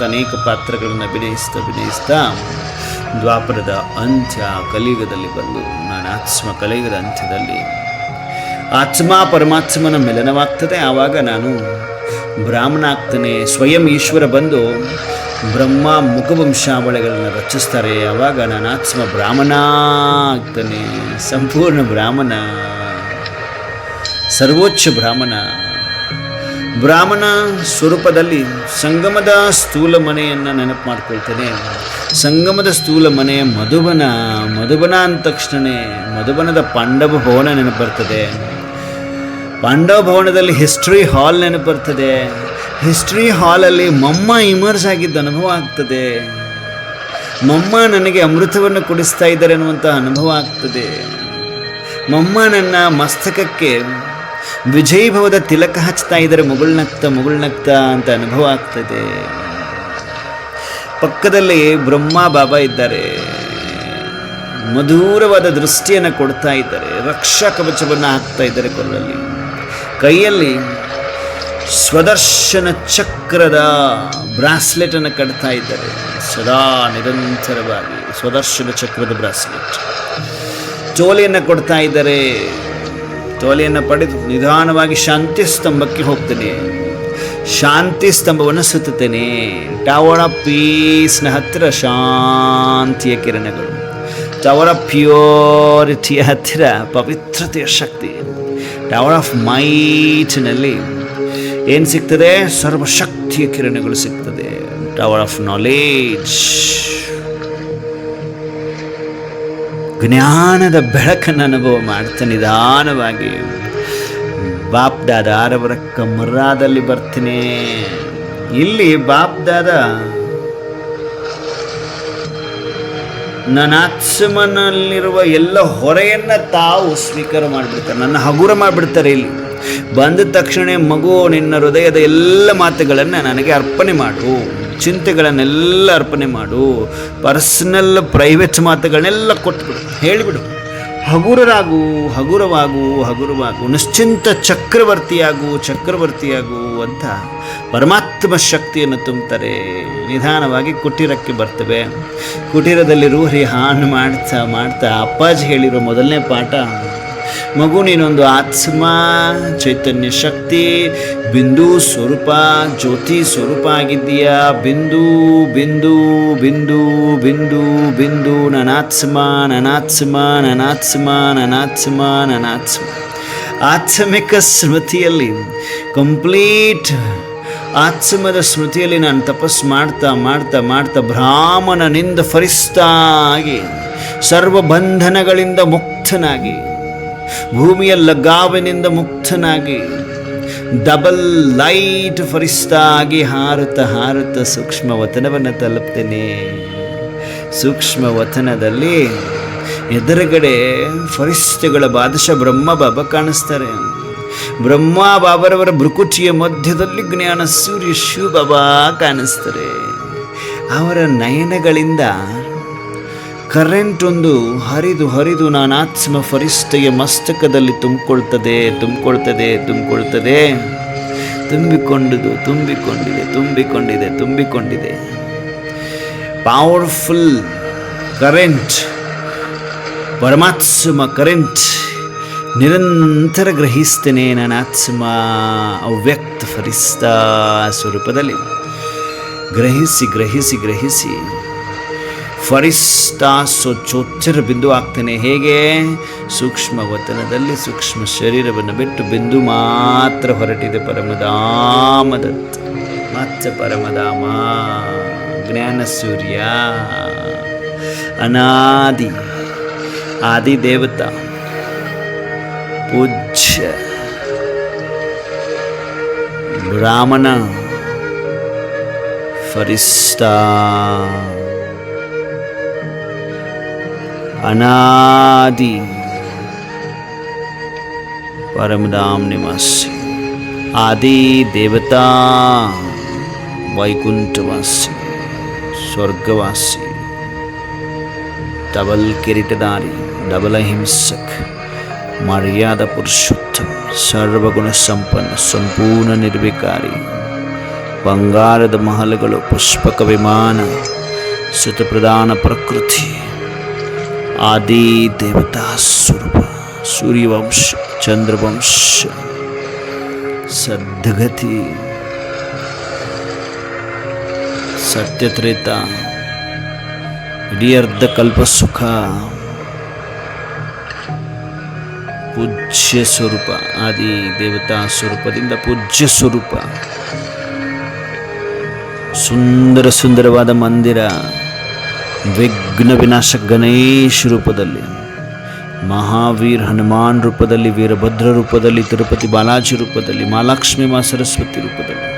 ಅನೇಕ ಪಾತ್ರಗಳನ್ನು ಅಭಿನಯಿಸ್ತಾ ದ್ವಾಪರದ ಅಂತ್ಯ ಕಲಿಯುಗದಲ್ಲಿ ಬಂದು ನಾನು ಆತ್ಮ ಕಲಿಯುಗದ ಅಂತ್ಯದಲ್ಲಿ ಆತ್ಮ ಪರಮಾತ್ಮನ ಮಿಲನವಾಗ್ತದೆ. ಆವಾಗ ನಾನು ಬ್ರಾಹ್ಮಣ ಆಗ್ತಾನೆ. ಸ್ವಯಂ ಈಶ್ವರ ಬಂದು ಬ್ರಹ್ಮ ಮುಖವಂಶಾವಳಿಗಳನ್ನು ರಚಿಸ್ತಾರೆ. ಆವಾಗ ನಾನು ಆತ್ಮ ಬ್ರಾಹ್ಮಣ ಆಗ್ತಾನೆ. ಸಂಪೂರ್ಣ ಬ್ರಾಹ್ಮಣ, ಸರ್ವೋಚ್ಚ ಬ್ರಾಹ್ಮಣ ಸ್ವರೂಪದಲ್ಲಿ ಸಂಗಮದ ಸ್ಥೂಲ ಮನೆಯನ್ನು ನೆನಪು ಮಾಡ್ಕೊಳ್ತೇನೆ. ಸಂಗಮದ ಸ್ಥೂಲ ಮನೆ ಮಧುಬನ ಅಂದ ತಕ್ಷಣವೇ ಮಧುಬನದ ಪಾಂಡವ ಭವನ ನೆನಪು ಬರ್ತದೆ. ಪಾಂಡವ ಭವನದಲ್ಲಿ ಹಿಸ್ಟ್ರಿ ಹಾಲ್ ನೆನಪು ಬರ್ತದೆ. ಹಿಸ್ಟ್ರಿ ಹಾಲಲ್ಲಿ ಮಮ್ಮ ಇಮರ್ಸ್ ಆಗಿದ್ದ ಅನುಭವ ಆಗ್ತದೆ. ಮಮ್ಮ ನನಗೆ ಅಮೃತವನ್ನು ಕುಡಿಸ್ತಾ ಇದ್ದಾರೆ ಅನ್ನುವಂಥ ಅನುಭವ ಆಗ್ತದೆ. ಮಮ್ಮ ನನ್ನ ಮಸ್ತಕಕ್ಕೆ ವಿಜಯಭವದ ತಿಲಕ ಹಚ್ತಾ ಇದ್ದಾರೆ, ಮುಗುಳ್ನಗ್ತಾ ಅಂತ ಅನುಭವ ಆಗ್ತದೆ. ಪಕ್ಕದಲ್ಲಿ ಬ್ರಹ್ಮ ಬಾಬಾ ಇದ್ದಾರೆ, ಮಧುರವಾದ ದೃಷ್ಟಿಯನ್ನು ಕೊಡ್ತಾ ಇದ್ದಾರೆ. ರಕ್ಷಾ ಕವಚವನ್ನು ಹಾಕ್ತಾ ಇದ್ದಾರೆ ಕೊರಳಲ್ಲಿ. ಕೈಯಲ್ಲಿ ಸ್ವದರ್ಶನ ಚಕ್ರದ ಬ್ರಾಸ್ಲೆಟನ್ನು ಕಟ್ತಾ ಇದ್ದಾರೆ. ಸದಾ ನಿರಂತರವಾಗಿ ಸ್ವದರ್ಶನ ಚಕ್ರದ ಬ್ರಾಸ್ಲೆಟ್. ಚೋಲೆಯನ್ನು ಕೊಡ್ತಾ ಇದ್ದಾರೆ. ಚೋಲೆಯನ್ನು ಪಡೆದು ನಿಧಾನವಾಗಿ ಶಾಂತಿ ಸ್ತಂಭಕ್ಕೆ ಹೋಗ್ತೇನೆ. ಶಾಂತಿ ಸ್ತಂಭವನ್ನು ಸುತ್ತುತ್ತೇನೆ. ಟವರ್ ಆಫ್ ಪೀಸ್ನ ಹತ್ತಿರ ಶಾಂತಿಯ ಕಿರಣಗಳು. ಟವರ್ ಆಫ್ ಪ್ಯೂರಿಟಿಯ ಹತ್ತಿರ ಪವಿತ್ರತೆಯ ಶಕ್ತಿ. ಟವರ್ ಆಫ್ ಮೈಟ್ನಲ್ಲಿ ಏನು ಸಿಗ್ತದೆ? ಸರ್ವಶಕ್ತಿಯ ಕಿರಣಗಳು ಸಿಗ್ತದೆ. ಟವರ್ ಆಫ್ ನಾಲೆಡ್ಜ್, ಜ್ಞಾನದ ಬೆಳಕನ್ನು ಅನುಭವ ಮಾಡ್ತಾ ನಿಧಾನವಾಗಿ ಬಾಪ್ ದಾದಾರವರ ಕಮರಾದಲ್ಲಿ ಬರ್ತೀನಿ. ಇಲ್ಲಿ ಬಾಪ್ ದಾದ ನನ್ನ ಆತ್ಮನಲ್ಲಿರುವ ಎಲ್ಲ ಹೊರೆಯನ್ನು ತಾವು ಸ್ವೀಕಾರ ಮಾಡಿಬಿಡ್ತಾರೆ, ನನ್ನ ಹಗುರ ಮಾಡಿಬಿಡ್ತಾರೆ. ಇಲ್ಲಿ ಬಂದ ತಕ್ಷಣ ಮಗು ನಿನ್ನ ಹೃದಯದ ಎಲ್ಲ ಮಾತುಗಳನ್ನು ನನಗೆ ಅರ್ಪಣೆ ಮಾಡು, ಚಿಂತೆಗಳನ್ನೆಲ್ಲ ಅರ್ಪಣೆ ಮಾಡು, ಪರ್ಸನಲ್ ಪ್ರೈವೇಟ್ ಮಾತುಗಳನ್ನೆಲ್ಲ ಕೊಟ್ಬಿಡು, ಹೇಳಿಬಿಡು. ಹಗುರರಾಗು, ಹಗುರವಾಗು, ಹಗುರವಾಗು, ನಿಶ್ಚಿಂತ ಚಕ್ರವರ್ತಿಯಾಗು ಅಂತ ಪರಮಾತ್ಮ ಶಕ್ತಿಯನ್ನು ತುಂಬುತ್ತಾರೆ. ನಿಧಾನವಾಗಿ ಕುಟೀರಕ್ಕೆ ಬರ್ತವೆ. ಕುಟೀರದಲ್ಲಿ ರೂಹರಿಹಾನ್ ಮಾಡ್ತಾ ಅಪ್ಪಾಜಿ ಹೇಳಿರೋ ಮೊದಲನೇ ಪಾಠ, ಮಗು ನೀನೊಂದು ಆತ್ಮ, ಚೈತನ್ಯ ಶಕ್ತಿ, ಬಿಂದು ಸ್ವರೂಪ, ಜ್ಯೋತಿ ಸ್ವರೂಪ ಆಗಿದ್ದೀಯಾ. ಬಿಂದು ಬಿಂದು ಬಿಂದು ಬಿಂದು ಬಿಂದು ನನಾತ್ಮ ನನಾತ್ಮ ನನಾತ್ಮ ನನಾತ್ಮ ನನಾತ್ಮ. ಆತ್ಮಿಕ ಸ್ಮೃತಿಯಲ್ಲಿ, ಕಂಪ್ಲೀಟ್ ಆತ್ಮದ ಸ್ಮೃತಿಯಲ್ಲಿ ನಾನು ತಪಸ್ಸು ಮಾಡ್ತಾ ಮಾಡ್ತಾ ಮಾಡ್ತಾ ಬ್ರಾಹ್ಮಣನಿಂದ ಫರಿಸ್ತಾ ಆಗಿ, ಸರ್ವ ಬಂಧನಗಳಿಂದ ಮುಕ್ತನಾಗಿ, ಭೂಮಿಯ ಲಗಾವಿನಿಂದ ಮುಕ್ತನಾಗಿ, ಡಬಲ್ ಲೈಟ್ ಫರಿಸ್ತಾ ಆಗಿ ಹಾರುತ್ತಾ ಹಾರುತ್ತಾ ಸೂಕ್ಷ್ಮ ವತನವನ್ನು ತಲುಪ್ತೇನೆ. ಸೂಕ್ಷ್ಮ ವತನದಲ್ಲಿ ಎದುರುಗಡೆ ಫರಿಸ್ತೆಗಳ ಬಾದಶಾ ಬ್ರಹ್ಮ ಬಾಬಾ ಕಾಣಿಸ್ತಾರೆ. ಬ್ರಹ್ಮ ಬಾಬರವರ ಭ್ರುಕುಟಿಯ ಮಧ್ಯದಲ್ಲಿ ಜ್ಞಾನ ಸೂರ್ಯ ಶಿವ ಬಾಬಾ ಕಾಣಿಸ್ತಾರೆ. ಅವರ ನಯನಗಳಿಂದ ಕರೆಂಟ್ ಒಂದು ಹರಿದು ಹರಿದು ನಾನಾತ್ಮ ಫರಿಸ್ತೆಯ ಮಸ್ತಕದಲ್ಲಿ ತುಂಬಿಕೊಳ್ತದೆ. ತುಂಬಿಕೊಂಡಿದೆ. ಪವರ್ಫುಲ್ ಕರೆಂಟ್, ಪರಮಾತ್ಮ ಕರೆಂಟ್ ನಿರಂತರ ಗ್ರಹಿಸ್ತೇನೆ. ನಾನಾತ್ಮ ಅವ್ಯಕ್ತ ಫರಿಸ್ತಾ ಸ್ವರೂಪದಲ್ಲಿ ಗ್ರಹಿಸಿ ಫರಿಸ್ತಾ ಸ್ವಚ್ಛೋಚ್ಚರ ಬಿಂದು ಆಗ್ತೇನೆ. ಹೇಗೆ? ಸೂಕ್ಷ್ಮ ವತನದಲ್ಲಿ ಸೂಕ್ಷ್ಮ ಶರೀರವನ್ನು ಬಿಟ್ಟು ಬಿಂದು ಮಾತ್ರ ಹೊರಟಿದೆ. ಪರಮಧಾಮದತ್ತ ಮತ್ತೆ ಪರಮಧಾಮ, ಜ್ಞಾನ ಸೂರ್ಯ, ಅನಾದಿ ಆದಿ ದೇವತಾ, ಪೂಜ್ಯ ಬ್ರಾಹ್ಮಣ ಫರಿಸ್ತಾ, ಅನಾದಿ ಪರಮಧಾಮ ನಿವಾಸಿ, ಆದಿ ದೇವತಾ, ವೈಕುಂಠವಾಸಿ, ಸ್ವರ್ಗವಾಸಿ, ಡಬಲ್ ಕಿರೀಟಧಾರಿ, ಡಬಲ್ ಅಹಿಂಸಕ್, ಮರ್ಯಾದಾ ಪುರುಷೋತ್ತಮ, ಸರ್ವಗುಣ ಸಂಪನ್ನ, ಸಂಪೂರ್ಣ ನಿರ್ವಿಕಾರಿ, ಬಂಗಾರದ ಮಹಲುಗಳು, ಪುಷ್ಪಕ ವಿಮಾನ, ಸುತಪ್ರಧಾನ ಪ್ರಕೃತಿ, ಆದಿ ದೇವತಾ ಸ್ವರೂಪ, ಸೂರ್ಯವಂಶ, ಚಂದ್ರವಂಶ, ಸದ್ಗತಿ, ಸತ್ಯತ್ರೇತ, ಇಡೀ ಅರ್ಧ ಕಲ್ಪ ಸುಖ, ಪೂಜ್ಯ ಸ್ವರೂಪ, ಆದಿ ದೇವತಾ ಸ್ವರೂಪದಿಂದ ಪೂಜ್ಯ ಸ್ವರೂಪ, ಸುಂದರವಾದ ಮಂದಿರ, ವಿಘ್ನ ವಿನಾಶ ಗಣೇಶ ರೂಪದಲ್ಲಿ, ಮಹಾವೀರ್ ಹನುಮಾನ್ ರೂಪದಲ್ಲಿ, ವೀರಭದ್ರ ರೂಪದಲ್ಲಿ, ತಿರುಪತಿ ಬಾಲಾಜಿ ರೂಪದಲ್ಲಿ, ಮಹಾಲಕ್ಷ್ಮಿ ಮಾ ಸರಸ್ವತಿ ರೂಪದಲ್ಲಿ,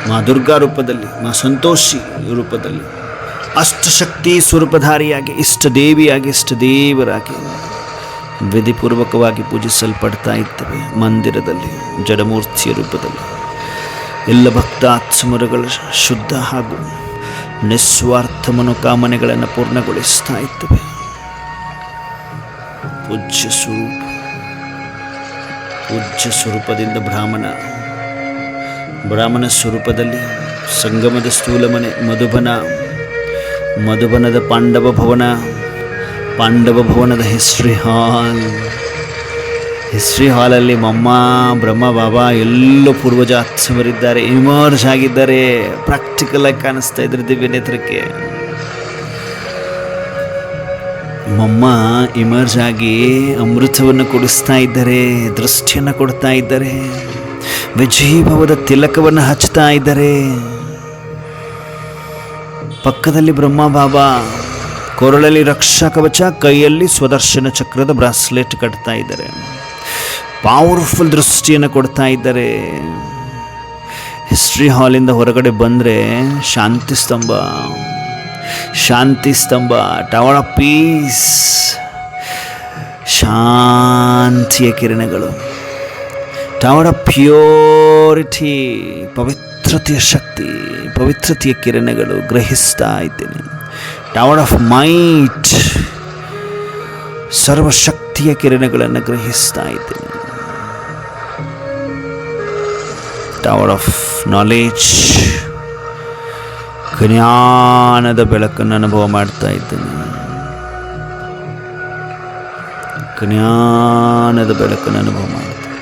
ಮಾ ದುರ್ಗಾ ರೂಪದಲ್ಲಿ, ಮಾ ಸಂತೋಷಿ ರೂಪದಲ್ಲಿ, ಅಷ್ಟಶಕ್ತಿ ಸ್ವರೂಪಧಾರಿಯಾಗಿ, ಇಷ್ಟದೇವಿಯಾಗಿ, ಇಷ್ಟದೇವರಾಗಿ ವಿಧಿಪೂರ್ವಕವಾಗಿ ಪೂಜಿಸಲ್ಪಡ್ತಾ ಇದ್ದೇವೆ. ಮಂದಿರದಲ್ಲಿ ಜಡಮೂರ್ತಿಯ ರೂಪದಲ್ಲಿ ಎಲ್ಲ ಭಕ್ತಾತ್ಮರುಗಳ ಶುದ್ಧ ಹಾಗೂ ನಿಸ್ವಾರ್ಥ ಮನೋಕಾಮನೆಗಳನ್ನು ಪೂರ್ಣಗೊಳಿಸ್ತಾ ಇದ್ದೇವೆ. ಪೂಜ್ಯ ಸ್ವರೂಪದಿಂದ ಬ್ರಾಹ್ಮಣ ಸ್ವರೂಪದಲ್ಲಿ ಸಂಗಮದ ಸ್ಥೂಲಮನೆ, ಮಧುಬನದ ಪಾಂಡವ ಭವನದ ಹಿಸ್ಟ್ರಿ ಹಾಲಲ್ಲಿ ಮಮ್ಮ, ಬ್ರಹ್ಮ ಬಾಬಾ ಎಲ್ಲೋ ಪೂರ್ವಜಾತ್ಮರಿದ್ದಾರೆ, ಇಮರ್ಜ್ ಆಗಿದ್ದಾರೆ, ಪ್ರಾಕ್ಟಿಕಲ್ ಆಗಿ ಕಾಣಿಸ್ತಾ ಇದ್ದಾರೆ ದಿವ್ಯ ನೇತ್ರಕ್ಕೆ. ನಮ್ಮಮ್ಮ ಇಮರ್ಜ್ ಆಗಿ ಅಮೃತವನ್ನು ಕೊಡಿಸ್ತಾ ಇದ್ದಾರೆ, ದೃಷ್ಟಿಯನ್ನು ಕೊಡ್ತಾ ಇದ್ದಾರೆ, ವಿಜಯೀಭವದ ತಿಲಕವನ್ನು ಹಚ್ತಾ ಇದ್ದಾರೆ. ಪಕ್ಕದಲ್ಲಿ ಬ್ರಹ್ಮ ಬಾಬಾ ಕೊರಳಲ್ಲಿ ರಕ್ಷಾ ಕವಚ, ಕೈಯಲ್ಲಿ ಸ್ವದರ್ಶನ ಚಕ್ರದ ಬ್ರಾಸ್ಲೆಟ್ ಕಟ್ತಾ ಇದ್ದಾರೆ. ಪವರ್ಫುಲ್ ದೃಷ್ಟಿಯನ್ನು ಕೊಡ್ತಾ ಇದ್ದಾರೆ. ಹಿಸ್ಟ್ರಿ ಹಾಲಿಂದ ಹೊರಗಡೆ ಬಂದರೆ ಶಾಂತಿ ಸ್ತಂಭ, ಶಾಂತಿ ಸ್ತಂಭ, ಟವರ್ ಆಫ್ ಪೀಸ್, ಶಾಂತಿಯ ಕಿರಣಗಳು, ಟವರ್ ಆಫ್ ಪ್ಯೂರಿಟಿ, ಪವಿತ್ರತೆಯ ಶಕ್ತಿ, ಪವಿತ್ರತೆಯ ಕಿರಣಗಳು ಗ್ರಹಿಸ್ತಾ ಇದ್ದೇನೆ. ಟವರ್ ಆಫ್ ಮೈಟ್, ಸರ್ವಶಕ್ತಿಯ ಕಿರಣಗಳನ್ನು ಗ್ರಹಿಸ್ತಾ ಇದ್ದೇನೆ. ಟವರ್ ಆಫ್ ನಾಲೆಡ್ಜ್, ಜ್ಞಾನದ ಬೆಳಕನ್ನು ಅನುಭವ ಮಾಡ್ತಾ ಇದ್ದೇನೆ. ಜ್ಞಾನದ ಬೆಳಕನ್ನು ಅನುಭವ ಮಾಡ್ತೇನೆ.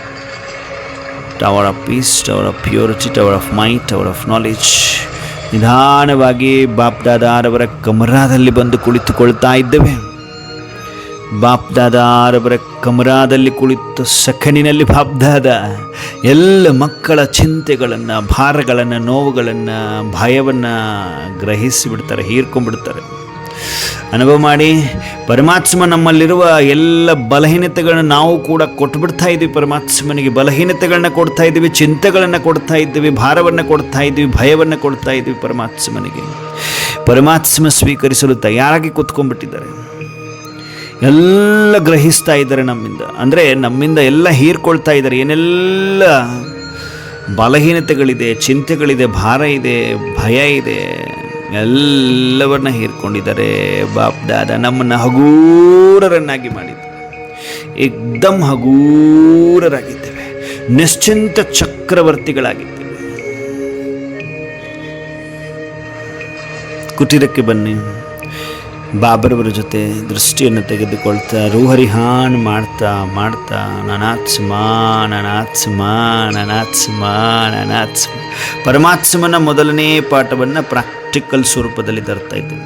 Tower of peace, tower of purity, tower of might, tower of knowledge. ನಿಧಾನವಾಗಿ ಬಾಪ್ ದಾದಾರವರ ಕಮರಾದಲ್ಲಿ ಬಂದು ಕುಳಿತುಕೊಳ್ತಾ ಇದ್ದೇವೆ. ಬಾಪ್ ದಾದಾರವರ ಕಮರಾದಲ್ಲಿ ಕುಳಿತು ಸೆಕೆಂಡಿನಲ್ಲಿ ಬಾಪ್ ದಾದ ಎಲ್ಲ ಮಕ್ಕಳ ಚಿಂತೆಗಳನ್ನು, ಭಾರಗಳನ್ನು, ನೋವುಗಳನ್ನು, ಭಯವನ್ನು ಗ್ರಹಿಸಿಬಿಡ್ತಾರೆ, ಹೀರ್ಕೊಂಡ್ಬಿಡ್ತಾರೆ. ಅನುಭವ ಮಾಡಿ. ಪರಮಾತ್ಮ ನಮ್ಮಲ್ಲಿರುವ ಎಲ್ಲ ಬಲಹೀನತೆಗಳನ್ನ ನಾವು ಕೂಡ ಕೊಟ್ಟುಬಿಡ್ತಾ ಇದ್ದೀವಿ. ಪರಮಾತ್ಮನಿಗೆ ಬಲಹೀನತೆಗಳನ್ನ ಕೊಡ್ತಾ ಇದ್ದೀವಿ, ಚಿಂತೆಗಳನ್ನು ಕೊಡ್ತಾ ಇದ್ದೀವಿ, ಭಾರವನ್ನು ಕೊಡ್ತಾ ಇದ್ದೀವಿ, ಭಯವನ್ನು ಕೊಡ್ತಾ ಇದ್ದೀವಿ ಪರಮಾತ್ಮನಿಗೆ. ಪರಮಾತ್ಮ ಸ್ವೀಕರಿಸಲು ತಯಾರಾಗಿ ಕೂತ್ಕೊಂಡ್ಬಿಟ್ಟಿದ್ದಾರೆ. ಎಲ್ಲ ಗ್ರಹಿಸ್ತಾ ಇದ್ದಾರೆ ನಮ್ಮಿಂದ, ಅಂದರೆ ನಮ್ಮಿಂದ ಎಲ್ಲ ಹೀರ್ಕೊಳ್ತಾ ಇದ್ದಾರೆ. ಏನೆಲ್ಲ ಬಲಹೀನತೆಗಳಿದೆ, ಚಿಂತೆಗಳಿದೆ, ಭಾರ ಇದೆ, ಭಯ ಇದೆ, ಎಲ್ಲವನ್ನ ಹೀರ್ಕೊಂಡಿದ್ದಾರೆ. ಬಾಪ್ ದಾದ ನಮ್ಮನ್ನು ಹಗೂರರನ್ನಾಗಿ ಮಾಡಿದ್ದಾರೆ. ಏಕ್ದಮ್ ಹಗೂರರಾಗಿದ್ದೇವೆ, ನಿಶ್ಚಿಂತ ಚಕ್ರವರ್ತಿಗಳಾಗಿದ್ದೇವೆ. ಕುಟೀರಕ್ಕೆ ಬನ್ನಿ. ಬಾಬರವರ ಜೊತೆ ದೃಷ್ಟಿಯನ್ನು ತೆಗೆದುಕೊಳ್ತಾ ರೂಹರಿಹಾನ್ ಮಾಡ್ತಾ ಮಾಡ್ತಾ ನನಾತ್ಮ ನನಾತ್ಮ ನನಾತ್ಮ ನನಾತ್ಮ. ಪರಮಾತ್ಮನ ಮೊದಲನೇ ಪಾಠವನ್ನು ಪ್ರಾಕ್ಟಿಕಲ್ ಸ್ವರೂಪದಲ್ಲಿ ತರ್ತಾ ಇದ್ದೇವೆ.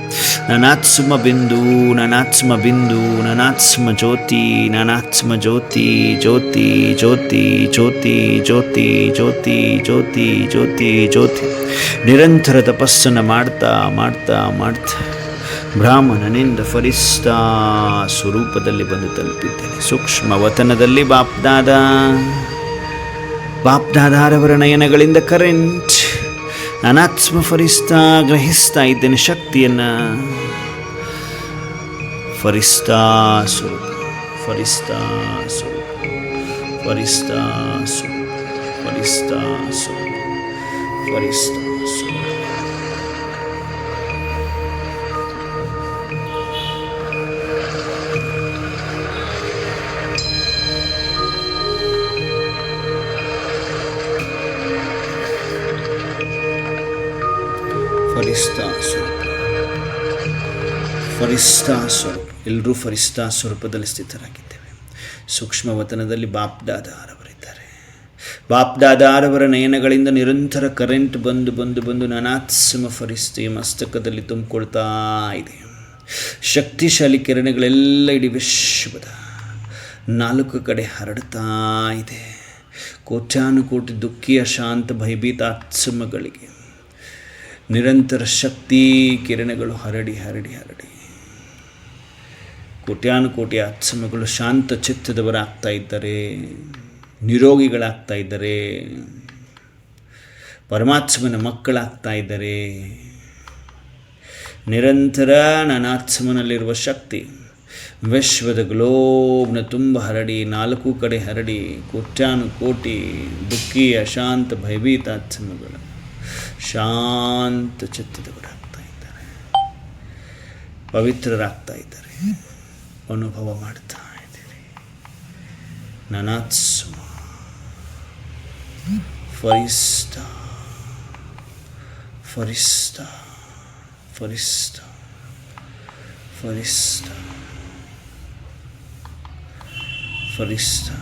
ನನಾತ್ಮ ಬಿಂದು, ನನಾತ್ಮ ಬಿಂದು, ನನಾತ್ಮ ಜ್ಯೋತಿ, ನನಾತ್ಮ ಜ್ಯೋತಿ, ಜ್ಯೋತಿ ಜ್ಯೋತಿ ಜ್ಯೋತಿ ಜ್ಯೋತಿ ಜ್ಯೋತಿ ಜ್ಯೋತಿ ಜ್ಯೋತಿ ಜ್ಯೋತಿ. ನಿರಂತರ ತಪಸ್ಸನ್ನು ಮಾಡ್ತಾ ಮಾಡ್ತಾ ಮಾಡ್ತಾ ಬ್ರಾಹ್ಮಣನಿಂದ ಫರಿಸ್ತಾ ಸ್ವರೂಪದಲ್ಲಿ ಬಂದು ತಲುಪಿದ್ದೇನೆ. ಸೂಕ್ಷ್ಮ ವತನದಲ್ಲಿ ಬಾಪ್ದಾದಾರವರ ನಯನಗಳಿಂದ ಕರೆಂಟ್ ಅನಾತ್ಮ ಫರಿಸ್ತಾ ಗ್ರಹಿಸ್ತಾ ಇದ್ದೇನೆ ಶಕ್ತಿಯನ್ನು. ಫರಿಸ್ತಾ ಸ್ವರೂಪ, ಫರಿಸ್ತಾ ಸ್ವರೂಪ, ಫರಿಸ್ತಾ ಸ್ವರೂಪ, ಫರಿಸ್ತಾ ಸ್ವರೂಪ, ಫರಿಸ್ತಾ ಸ್ವರೂಪ. ಫರಿಸ್ತಾ ಸ್ವರೂಪ, ಫರಿಸ್ತಾ ಸ್ವರೂಪ. ಎಲ್ಲರೂ ಫರಿಸ್ತಾ ಸ್ವರೂಪದಲ್ಲಿ ಸ್ಥಿತರಾಗಿದ್ದೇವೆ. ಸೂಕ್ಷ್ಮ ವತನದಲ್ಲಿ ಬಾಪ್ ದಾದಾರವರಿದ್ದಾರೆ. ಬಾಪ್ ದಾದಾರವರ ನಯನಗಳಿಂದ ನಿರಂತರ ಕರೆಂಟ್ ಬಂದು ಬಂದು ಬಂದು ನನಾತ್ಮ ಫರಿಸ್ತೆ ಮಸ್ತಕದಲ್ಲಿ ತುಂಬಿಕೊಳ್ತಾ ಇದೆ. ಶಕ್ತಿಶಾಲಿ ಕಿರಣಗಳೆಲ್ಲ ಇಡೀ ವಿಶ್ವದ 4 ಕಡೆ ಹರಡ್ತಾ ಇದೆ. ಕೋಟ್ಯಾನುಕೋಟಿ ದುಃಖಿ ಅಶಾಂತ ಭಯಭೀತ ಆತ್ಮಗಳಿಗೆ ನಿರಂತರ ಶಕ್ತಿ ಕಿರಣಗಳು ಹರಡಿ ಹರಡಿ ಹರಡಿ ಕೋಟ್ಯಾನುಕೋಟಿ ಆತ್ಮಗಳು ಶಾಂತ ಚಿತ್ತದವರಾಗ್ತಾ ಇದ್ದಾರೆ, ನಿರೋಗಿಗಳಾಗ್ತಾ ಇದ್ದಾರೆ, ಪರಮಾತ್ಮನ ಮಕ್ಕಳಾಗ್ತಾ ಇದ್ದಾರೆ. ನಿರಂತರ ನನಾತ್ಮನಲ್ಲಿರುವ ಶಕ್ತಿ ವಿಶ್ವದ ಗ್ಲೋಬ್ನ ತುಂಬ ಹರಡಿ 4 ಕಡೆ ಹರಡಿ ಕೋಟ್ಯಾನುಕೋಟಿ ದುಃಖಿ ಅಶಾಂತ ಭಯಭೀತ ಆತ್ಮಗಳು ಶಾಂತ ಚಿತ್ತದವರಾಗ್ತಾ ಇದ್ದಾರೆ, ಪವಿತ್ರರಾಗ್ತಾ ಇದ್ದಾರೆ. ಅನುಭವ ಮಾಡ್ತಾ ಇದ್ದೀರಿ. ನನಾತ್ಮ ಫರಿಸ್ತಾ ಫರಿಸ್ತಾ ಫರಿಸ್ತಾ ಫರಿಸ್ತಾ ಫರಿಸ್ತಾ.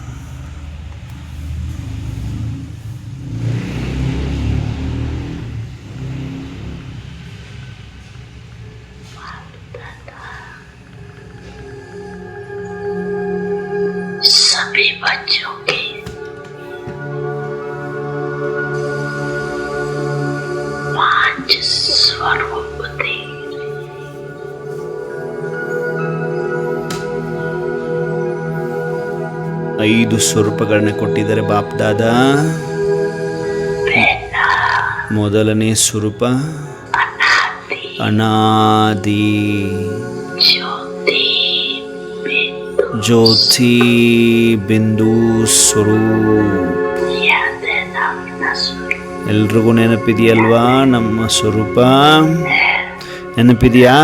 सभी बच्चों के पांच स्वरूप थे। 5 ಸ್ವರೂಪಗಳನ್ನ ಕೊಟ್ಟಿದ್ದಾರೆ ಬಾಪ್ ದಾದಾ. पहला ಮೊದಲನೇ ಸ್ವರೂಪ अनादि ಅನಾದಿ ज्योति बिंदु ಜ್ಯೋತಿ ಬಿಂದು ಸ್ವರೂಪ್. याद है ना अपना स्वरूप? ಎಲ್ರಿಗೂ ನೆನಪಿದೆಯಲ್ವಾ ನಮ್ಮ ಸ್ವರೂಪ? ನೆನಪಿದೆಯಾ?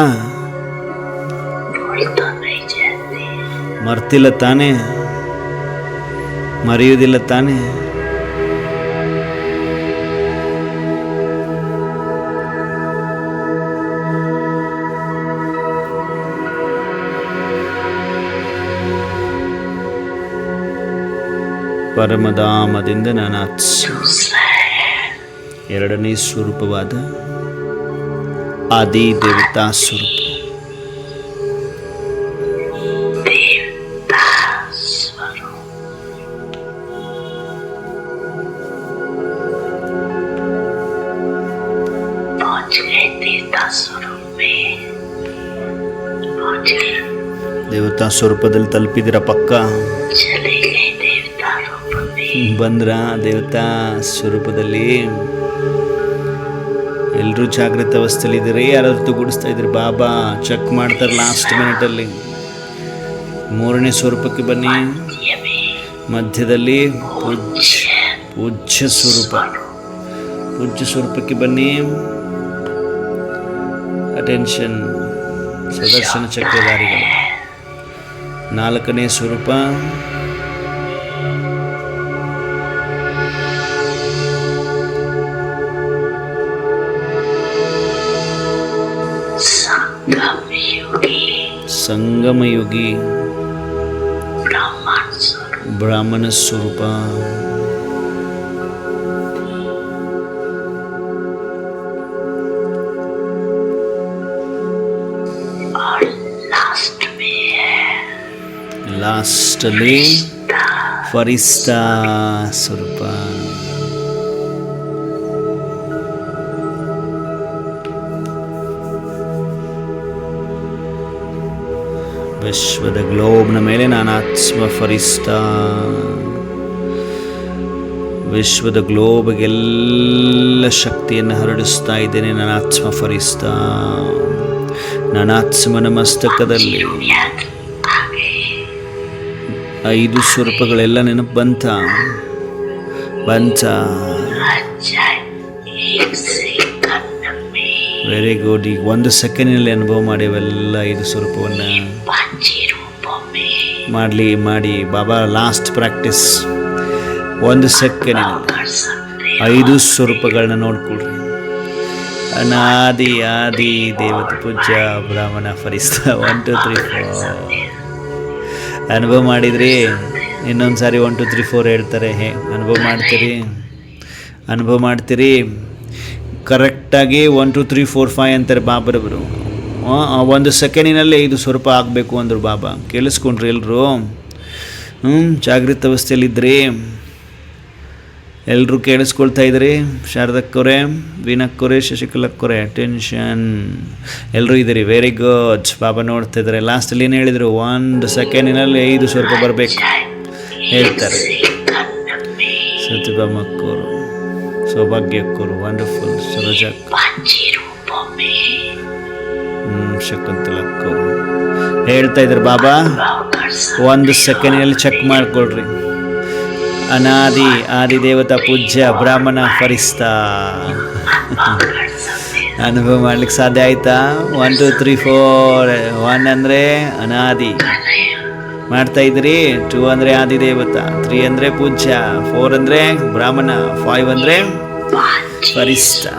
भूल तो नहीं जाती। ಮರ್ತಿಲ್ಲ ತಾನೇ? ಮರೆಯುವುದಿಲ್ಲ ತಾನೇ? ಪರಮಧಾಮದಿಂದ ನಾನು दूसरा है ಎರಡನೇ ಸ್ವರೂಪವಾದ ಆದಿ ದೇವತಾ ಸ್ವರೂಪ. देवता स्वरूप। पहुंच गए देवता स्वरूप में। पहुंच गए, ದೇವತಾ ಸ್ವರೂಪದಲ್ಲಿ ತಲುಪಿದಿರ ಪಕ್ಕ? चले गए देवता रूप में। ಬಂದ್ರ ದೇವತಾ ಸ್ವರೂಪದಲ್ಲಿ? ಎಲ್ಲರೂ ಜಾಗೃತ ಅವಸ್ಥೆಯಲ್ಲಿ ಇದ್ದೀರಿ? ಯಾರಾದ್ರೂ ಗುಡಿಸ್ತಾ ಇದ್ರಿ? ಬಾಬಾ ಚೆಕ್ ಮಾಡ್ತಾರೆ ಲಾಸ್ಟ್ ಮಿನಿಟಲ್ಲಿ. 3ನೇ ಸ್ವರೂಪಕ್ಕೆ ಬನ್ನಿ. ये भी ಮಧ್ಯದಲ್ಲಿ ಪೂಜ್ಯ ಸ್ವರೂಪ. ಪೂಜ್ಯ ಸ್ವರೂಪಕ್ಕೆ ಬನ್ನಿ. ಅಟೆನ್ಷನ್, ಸುದರ್ಶನ ಚಕ್ರಧಾರಿಗಳು. 4ನೇ ಸ್ವರೂಪ संगम योगी ಸಂಗಮಯುಗಿ ब्राह्मण स्वरूप। ಬ್ರಾಹ್ಮಣ ಸ್ವರೂಪ. और लास्ट में है ಲಾಸ್ಟಲ್ಲಿ ಫರಿಸ್ತಾ ಸ್ವರೂಪ. ವಿಶ್ವದ ಗ್ಲೋಬ್ನ ಮೇಲೆ ನಾನು ಆತ್ಮ ಫರಿಸ್ತಾ. ವಿಶ್ವದ ಗ್ಲೋಬ್ಗೆಲ್ಲ ಶಕ್ತಿಯನ್ನು ಹರಡಿಸ್ತಾ ಇದ್ದೇನೆ. ನನ್ನ ಆತ್ಮ ಫರಿಸ್ತಾ. ನನ್ನ ಆತ್ಮನ ಮಸ್ತಕದಲ್ಲಿ याद आ गई। 5 ಸ್ವರೂಪಗಳೆಲ್ಲ ನೆನಪು ಬಂತ? अच्छा, एक सेकंड में ವೆರಿ ಗುಡ್. ಈಗ 1 ಸೆಕೆಂಡಿನಲ್ಲಿ ಅನುಭವ ಮಾಡಿ ಅವೆಲ್ಲ 5 ಸ್ವರೂಪವನ್ನು. पांच रूपों में ಮಾಡಿ ಬಾಬಾ ಲಾಸ್ಟ್ ಪ್ರಾಕ್ಟೀಸ್. 1 ಸೆಕೆಂಡಿನಲ್ಲಿ कर सकते 5 ಸ್ವರೂಪಗಳನ್ನ ನೋಡ್ಕೊಳ್ರಿ. ಅನಾದಿ ಆದಿ ದೇವತೆ ಪೂಜ್ಯ ಬ್ರಾಹ್ಮಣ ಫರಿಸ್ತಾ 1 2 3 4 ಅನುಭವ ಮಾಡಿದ್ರಿ? ಇನ್ನೊಂದು ಸಾರಿ 1 2 3 4 ಹೇಳ್ತಾರೆ. ಅನುಭವ ಮಾಡ್ತೀರಿ? ಕರೆಕ್ಟಾಗಿ 1 2 3 4 5 ಅಂತಾರೆ ಬಾಬರವರು. 1 ಸೆಕೆಂಡಿನಲ್ಲಿ 5 ಸ್ವರೂಪ ಆಗಬೇಕು ಅಂದರು ಬಾಬಾ. ಕೇಳಿಸ್ಕೊಂಡ್ರಿ ಎಲ್ಲರೂ? ಜಾಗೃತ ಅವಸ್ಥೆಯಲ್ಲಿದ್ರಿ? ಎಲ್ಲರೂ ಕೇಳಿಸ್ಕೊಳ್ತಾ ಇದ್ರಿ? ಶಾರದಕ್ಕವ್ರೆ, ವೀನಕ್ಕವ್ರೆ, ಶಶಿಕಲಕ್ಕವ್ರೆ, ಅಟೆನ್ಷನ್. ಎಲ್ಲರೂ ಇದ್ದೀರಿ? Very good. ಬಾಬಾ ನೋಡ್ತಾ ಇದ್ದಾರೆ. ಲಾಸ್ಟಲ್ಲಿ ಏನು ಹೇಳಿದರು? 1 ಸೆಕೆಂಡಿನಲ್ಲಿ 5 ಸ್ವರೂಪ ಬರಬೇಕು ಹೇಳ್ತಾರೆ. सेकंड में ಸತ್ಯಭಾಮಕ್ಕವರು, ಸೌಭಾಗ್ಯಕ್ಕವರು, ವಂಡರ್ಫುಲ್. ಸರೋಜಕ್ಕ, पांच रूपों में ಶಕುಂತಲಕ್ಕವರು ಹೇಳ್ತಾ ಇದ್ದಾರೆ ಬಾಬಾ. भाव कर 1 ಸೆಕೆಂಡಿನಲ್ಲಿ ಚೆಕ್ ಮಾಡ್ಕೊಳ್ರಿ. ಅನಾದಿ ಆದಿ ದೇವತಾ ಪೂಜ್ಯ ಬ್ರಾಹ್ಮಣ ಫರಿಸ್ತಾ. ಅನುಭವ ಮಾಡ್ಲಿಕ್ಕೆ ಸಾಧ್ಯ ಆಯ್ತಾ? 1 2 3 4. 1 ಅಂದರೆ ಅನಾದಿ ಮಾಡ್ತಾ ಇದ್ರಿ. 2 ಅಂದರೆ ಆದಿ ದೇವತಾ, 3 ಅಂದರೆ ಪೂಜ್ಯ, 4 ಅಂದರೆ ಬ್ರಾಹ್ಮಣ, 5 ಅಂದರೆ ಫರಿಸ್ತಾ.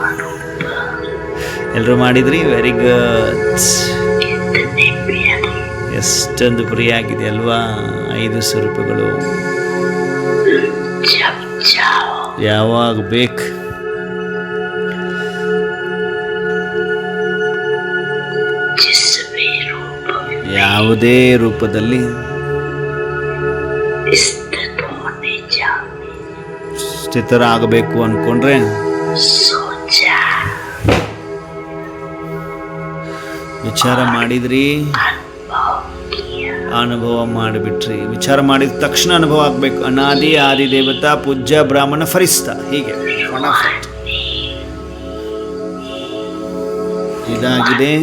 ಎಲ್ಲರೂ ಮಾಡಿದ್ರಿ? Very good. इतने प्यारे ಎಷ್ಟೊಂದು ಪ್ರಿಯ ಆಗಿದೆ ಅಲ್ವಾ 5 ಸ್ವರೂಪಗಳು. जब जाओ ಯಾವಾಗ ಬೇಕು जिस भी रूप में ಯಾವುದೇ ರೂಪದಲ್ಲಿ स्थित ಸ್ಥಿತರಾಗಬೇಕು ಅಂದ್ಕೊಂಡ್ರೆ सोचा ವಿಚಾರ ಮಾಡಿದ್ರಿ, किया ಅನುಭವ ಮಾಡಿಬಿಟ್ರಿ. ವಿಚಾರ ಮಾಡಿದ ತಕ್ಷಣ ಅನುಭವ ಆಗಬೇಕು. ಅನಾದಿ ಆದಿ ದೇವತಾ ಪೂಜ್ಯ ಬ್ರಾಹ್ಮಣ ಫರಿಸ್ತಾ, ಹೀಗೆ ಇದಾಗಿದೆ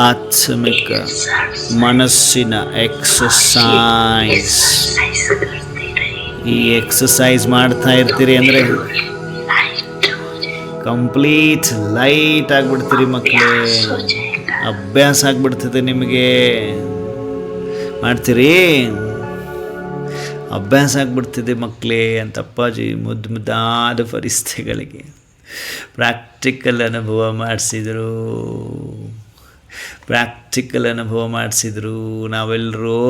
ಆತ್ಮಿಕ ಮನಸ್ಸಿನ ಎಕ್ಸಸೈಸ್. एक्सरसाइज करते रहे ಈ ಎಕ್ಸಸೈಸ್ ಮಾಡ್ತಾ ಇರ್ತೀರಿ ಅಂದರೆ लाइट हो जाए ಕಂಪ್ಲೀಟ್ ಲೈಟ್ ಆಗಿಬಿಡ್ತೀರಿ ಮಕ್ಕಳೇ. हो जाएगा ಅಭ್ಯಾಸ ಆಗ್ಬಿಡ್ತದೆ ನಿಮಗೆ. ಮಾಡ್ತೀರಿ, ಅಭ್ಯಾಸ ಆಗ್ಬಿಡ್ತಿದೆ ಮಕ್ಕಳೇ ಅಂತ ಅಪ್ಪಾಜಿ ಮುದ್ದಾದ ಪರಿಸ್ಥಿತಿಗಳಿಗೆ ಪ್ರಾಕ್ಟಿಕಲ್ ಅನುಭವ ಮಾಡಿಸಿದರು. ನಾವೆಲ್ಲರೂ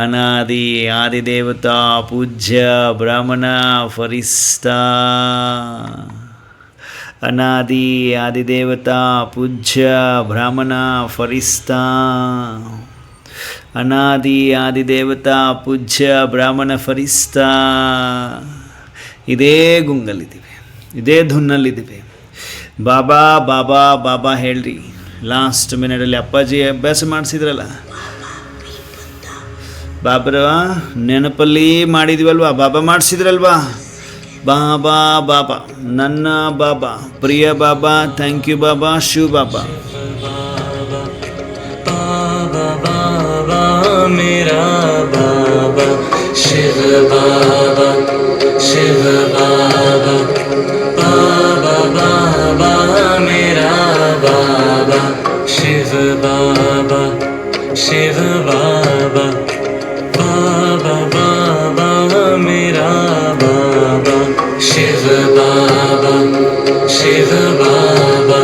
ಅನಾದಿ ಆದಿದೇವತಾ ಪೂಜ್ಯ ಬ್ರಾಹ್ಮಣ ಫರಿಸ್ತಾ, ಅನಾದಿ ಆದಿದೇವತಾ ಪೂಜ್ಯ ಬ್ರಾಹ್ಮಣ ಫರಿಸ್ತಾ, ಅನಾದಿ ಆದಿದೇವತಾ ಪೂಜ್ಯ ಬ್ರಾಹ್ಮಣ ಫರಿಸ್ತಾ. ಇದೇ ಗುಂಗಲ್ಲಿದ್ದೀವಿ, ಇದೇ ಧುನ್ನಲ್ಲಿದ್ದೀವಿ. ಬಾಬಾ ಬಾಬಾ ಬಾಬಾ ಹೇಳ್ರಿ. ಲಾಸ್ಟ್ ಮಿನಿಟಲ್ಲಿ ಅಪ್ಪಾಜಿ ಅಭ್ಯಾಸ ಮಾಡಿಸಿದ್ರಲ್ಲ, ಬಾಬರ ನೆನಪಲ್ಲಿ ಮಾಡಿದ್ವಲ್ವಾ, ಬಾಬಾ ಮಾಡಿಸಿದ್ರಲ್ವಾ. ಬಾಬಾ ಬಾಬಾ ನನ್ನ ಬಾಬಾ, ಪ್ರಿಯ ಬಾಬಾ, ಥ್ಯಾಂಕ್ ಯು ಬಾಬಾ, ಶಿವ ಬಾಬಾ. बाबा मेरा बाबा शिव बाबा, शिव बाबा, बाबा बाबा मेरा बाबा शिव बाबा, शिव बाबा, बाबा बाबा मेरा बाबा शिव बाबा, शिव बाबा,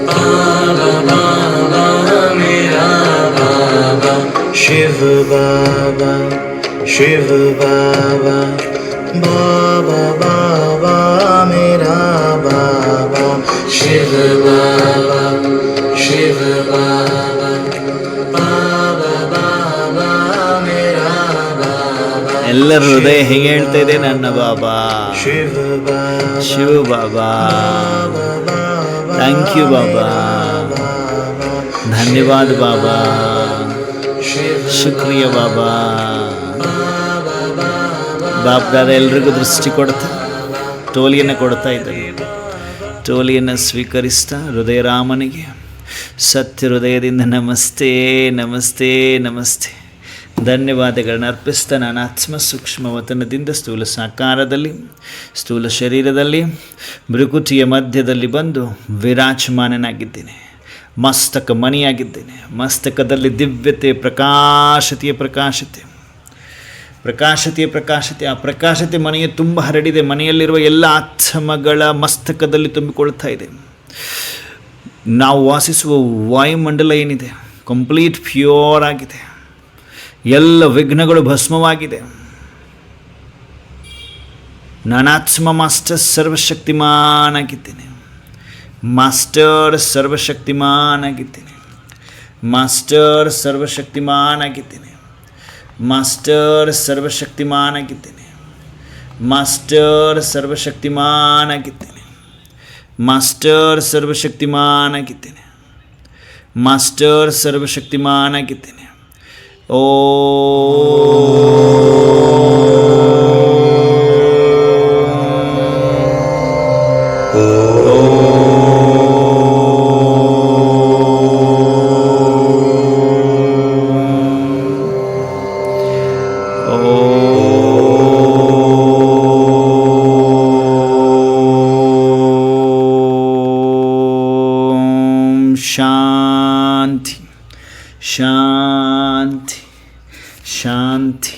बाबा बाबा मेरा बाबा शिव बाबा, शिव बाबा, बाबा बाबा मेरा बाबा शिव बाबा, शिव बाबा, बाबा बाबा मेरा बाबा. ಎಲ್ಲರ ಹೃದಯ ಹೇಗೆ ಹೇಳ್ತಾ ಇದೆ, ನನ್ನ ಬಾಬಾ शिव बाबा, ಶಿವ ಬಾಬಾ, ಥ್ಯಾಂಕ್ ಯು ಬಾಬಾ, ಧನ್ಯವಾದ ಬಾಬಾ, ಶುಕ್ರಿಯ ಬಾಬಾ. ಬಾಬ್ದಾದ ಎಲ್ರಿಗೂ ದೃಷ್ಟಿ ಕೊಡ್ತಾ ಟೋಲಿಯನ್ನು ಕೊಡ್ತಾ ಇದ್ದಾರೆ. ಟೋಲಿಯನ್ನು ಸ್ವೀಕರಿಸ್ತಾ ಹೃದಯರಾಮನಿಗೆ ಸತ್ಯ ಹೃದಯದಿಂದ ನಮಸ್ತೆ ನಮಸ್ತೆ ನಮಸ್ತೆ ಧನ್ಯವಾದಗಳನ್ನ ಅರ್ಪಿಸ್ತಾ, ನಾನು ಆತ್ಮ ಸೂಕ್ಷ್ಮ ವತನದಿಂದ ಸ್ಥೂಲ ಸಾಕಾರದಲ್ಲಿ, ಸ್ಥೂಲ ಶರೀರದಲ್ಲಿ, ಭೃಕುಟಿಯ ಮಧ್ಯದಲ್ಲಿ ಬಂದು ವಿರಾಜಮಾನನಾಗಿದ್ದೇನೆ. ಮಸ್ತಕ ಮಣಿಯಾಗಿದ್ದೇನೆ. ಮಸ್ತಕದಲ್ಲಿ ದಿವ್ಯತೆ, ಪ್ರಕಾಶತೆಯ ಪ್ರಕಾಶತೆ, ಪ್ರಕಾಶತೆಯ ಪ್ರಕಾಶತೆ. ಆ ಪ್ರಕಾಶತೆ ಮನೆಯ ತುಂಬ ಹರಡಿದೆ. ಮನೆಯಲ್ಲಿರುವ ಎಲ್ಲ ಆತ್ಮಗಳ ಮಸ್ತಕದಲ್ಲಿ ತುಂಬಿಕೊಳ್ತಾ ಇದೆ. ನಾವು ವಾಸಿಸುವ ವಾಯುಮಂಡಲ ಏನಿದೆ ಕಂಪ್ಲೀಟ್ ಪ್ಯೂರ್ ಆಗಿದೆ. ಎಲ್ಲ ವಿಘ್ನಗಳು ಭಸ್ಮವಾಗಿದೆ. ನಾನಾತ್ಮ ಮಾಸ್ಟರ್ ಸರ್ವಶಕ್ತಿಮಾನಾಗಿದ್ದೇನೆ. ಮಾಸ್ಟರ್ ಸರ್ವಶಕ್ತಿಮಾನಾಗಿದ್ದೇನೆ. ಮಾಸ್ಟರ್ ಸರ್ವಶಕ್ತಿಮಾನಾಗಿದ್ದೇನೆ. ಮಾಸ್ಟರ್ ಸರ್ವಶಕ್ತಿಮಾನಾಗಿದ್ದೇನೆ. ಮಾಸ್ಟರ್ ಸರ್ವಶಕ್ತಿಮಾನಾಗಿದ್ದೇನೆ. ಮಾಸ್ಟರ್ ಸರ್ವಶಕ್ತಿಮಾನಾಗಿದ್ದೇನೆ. ಮಾಸ್ಟರ್ ಸರ್ವಶಕ್ತಿಮಾನಾಗಿದ್ದೇನೆ. ಓ ಶಾಂತಿ ಶಾಂತಿ ಶಾಂತಿ.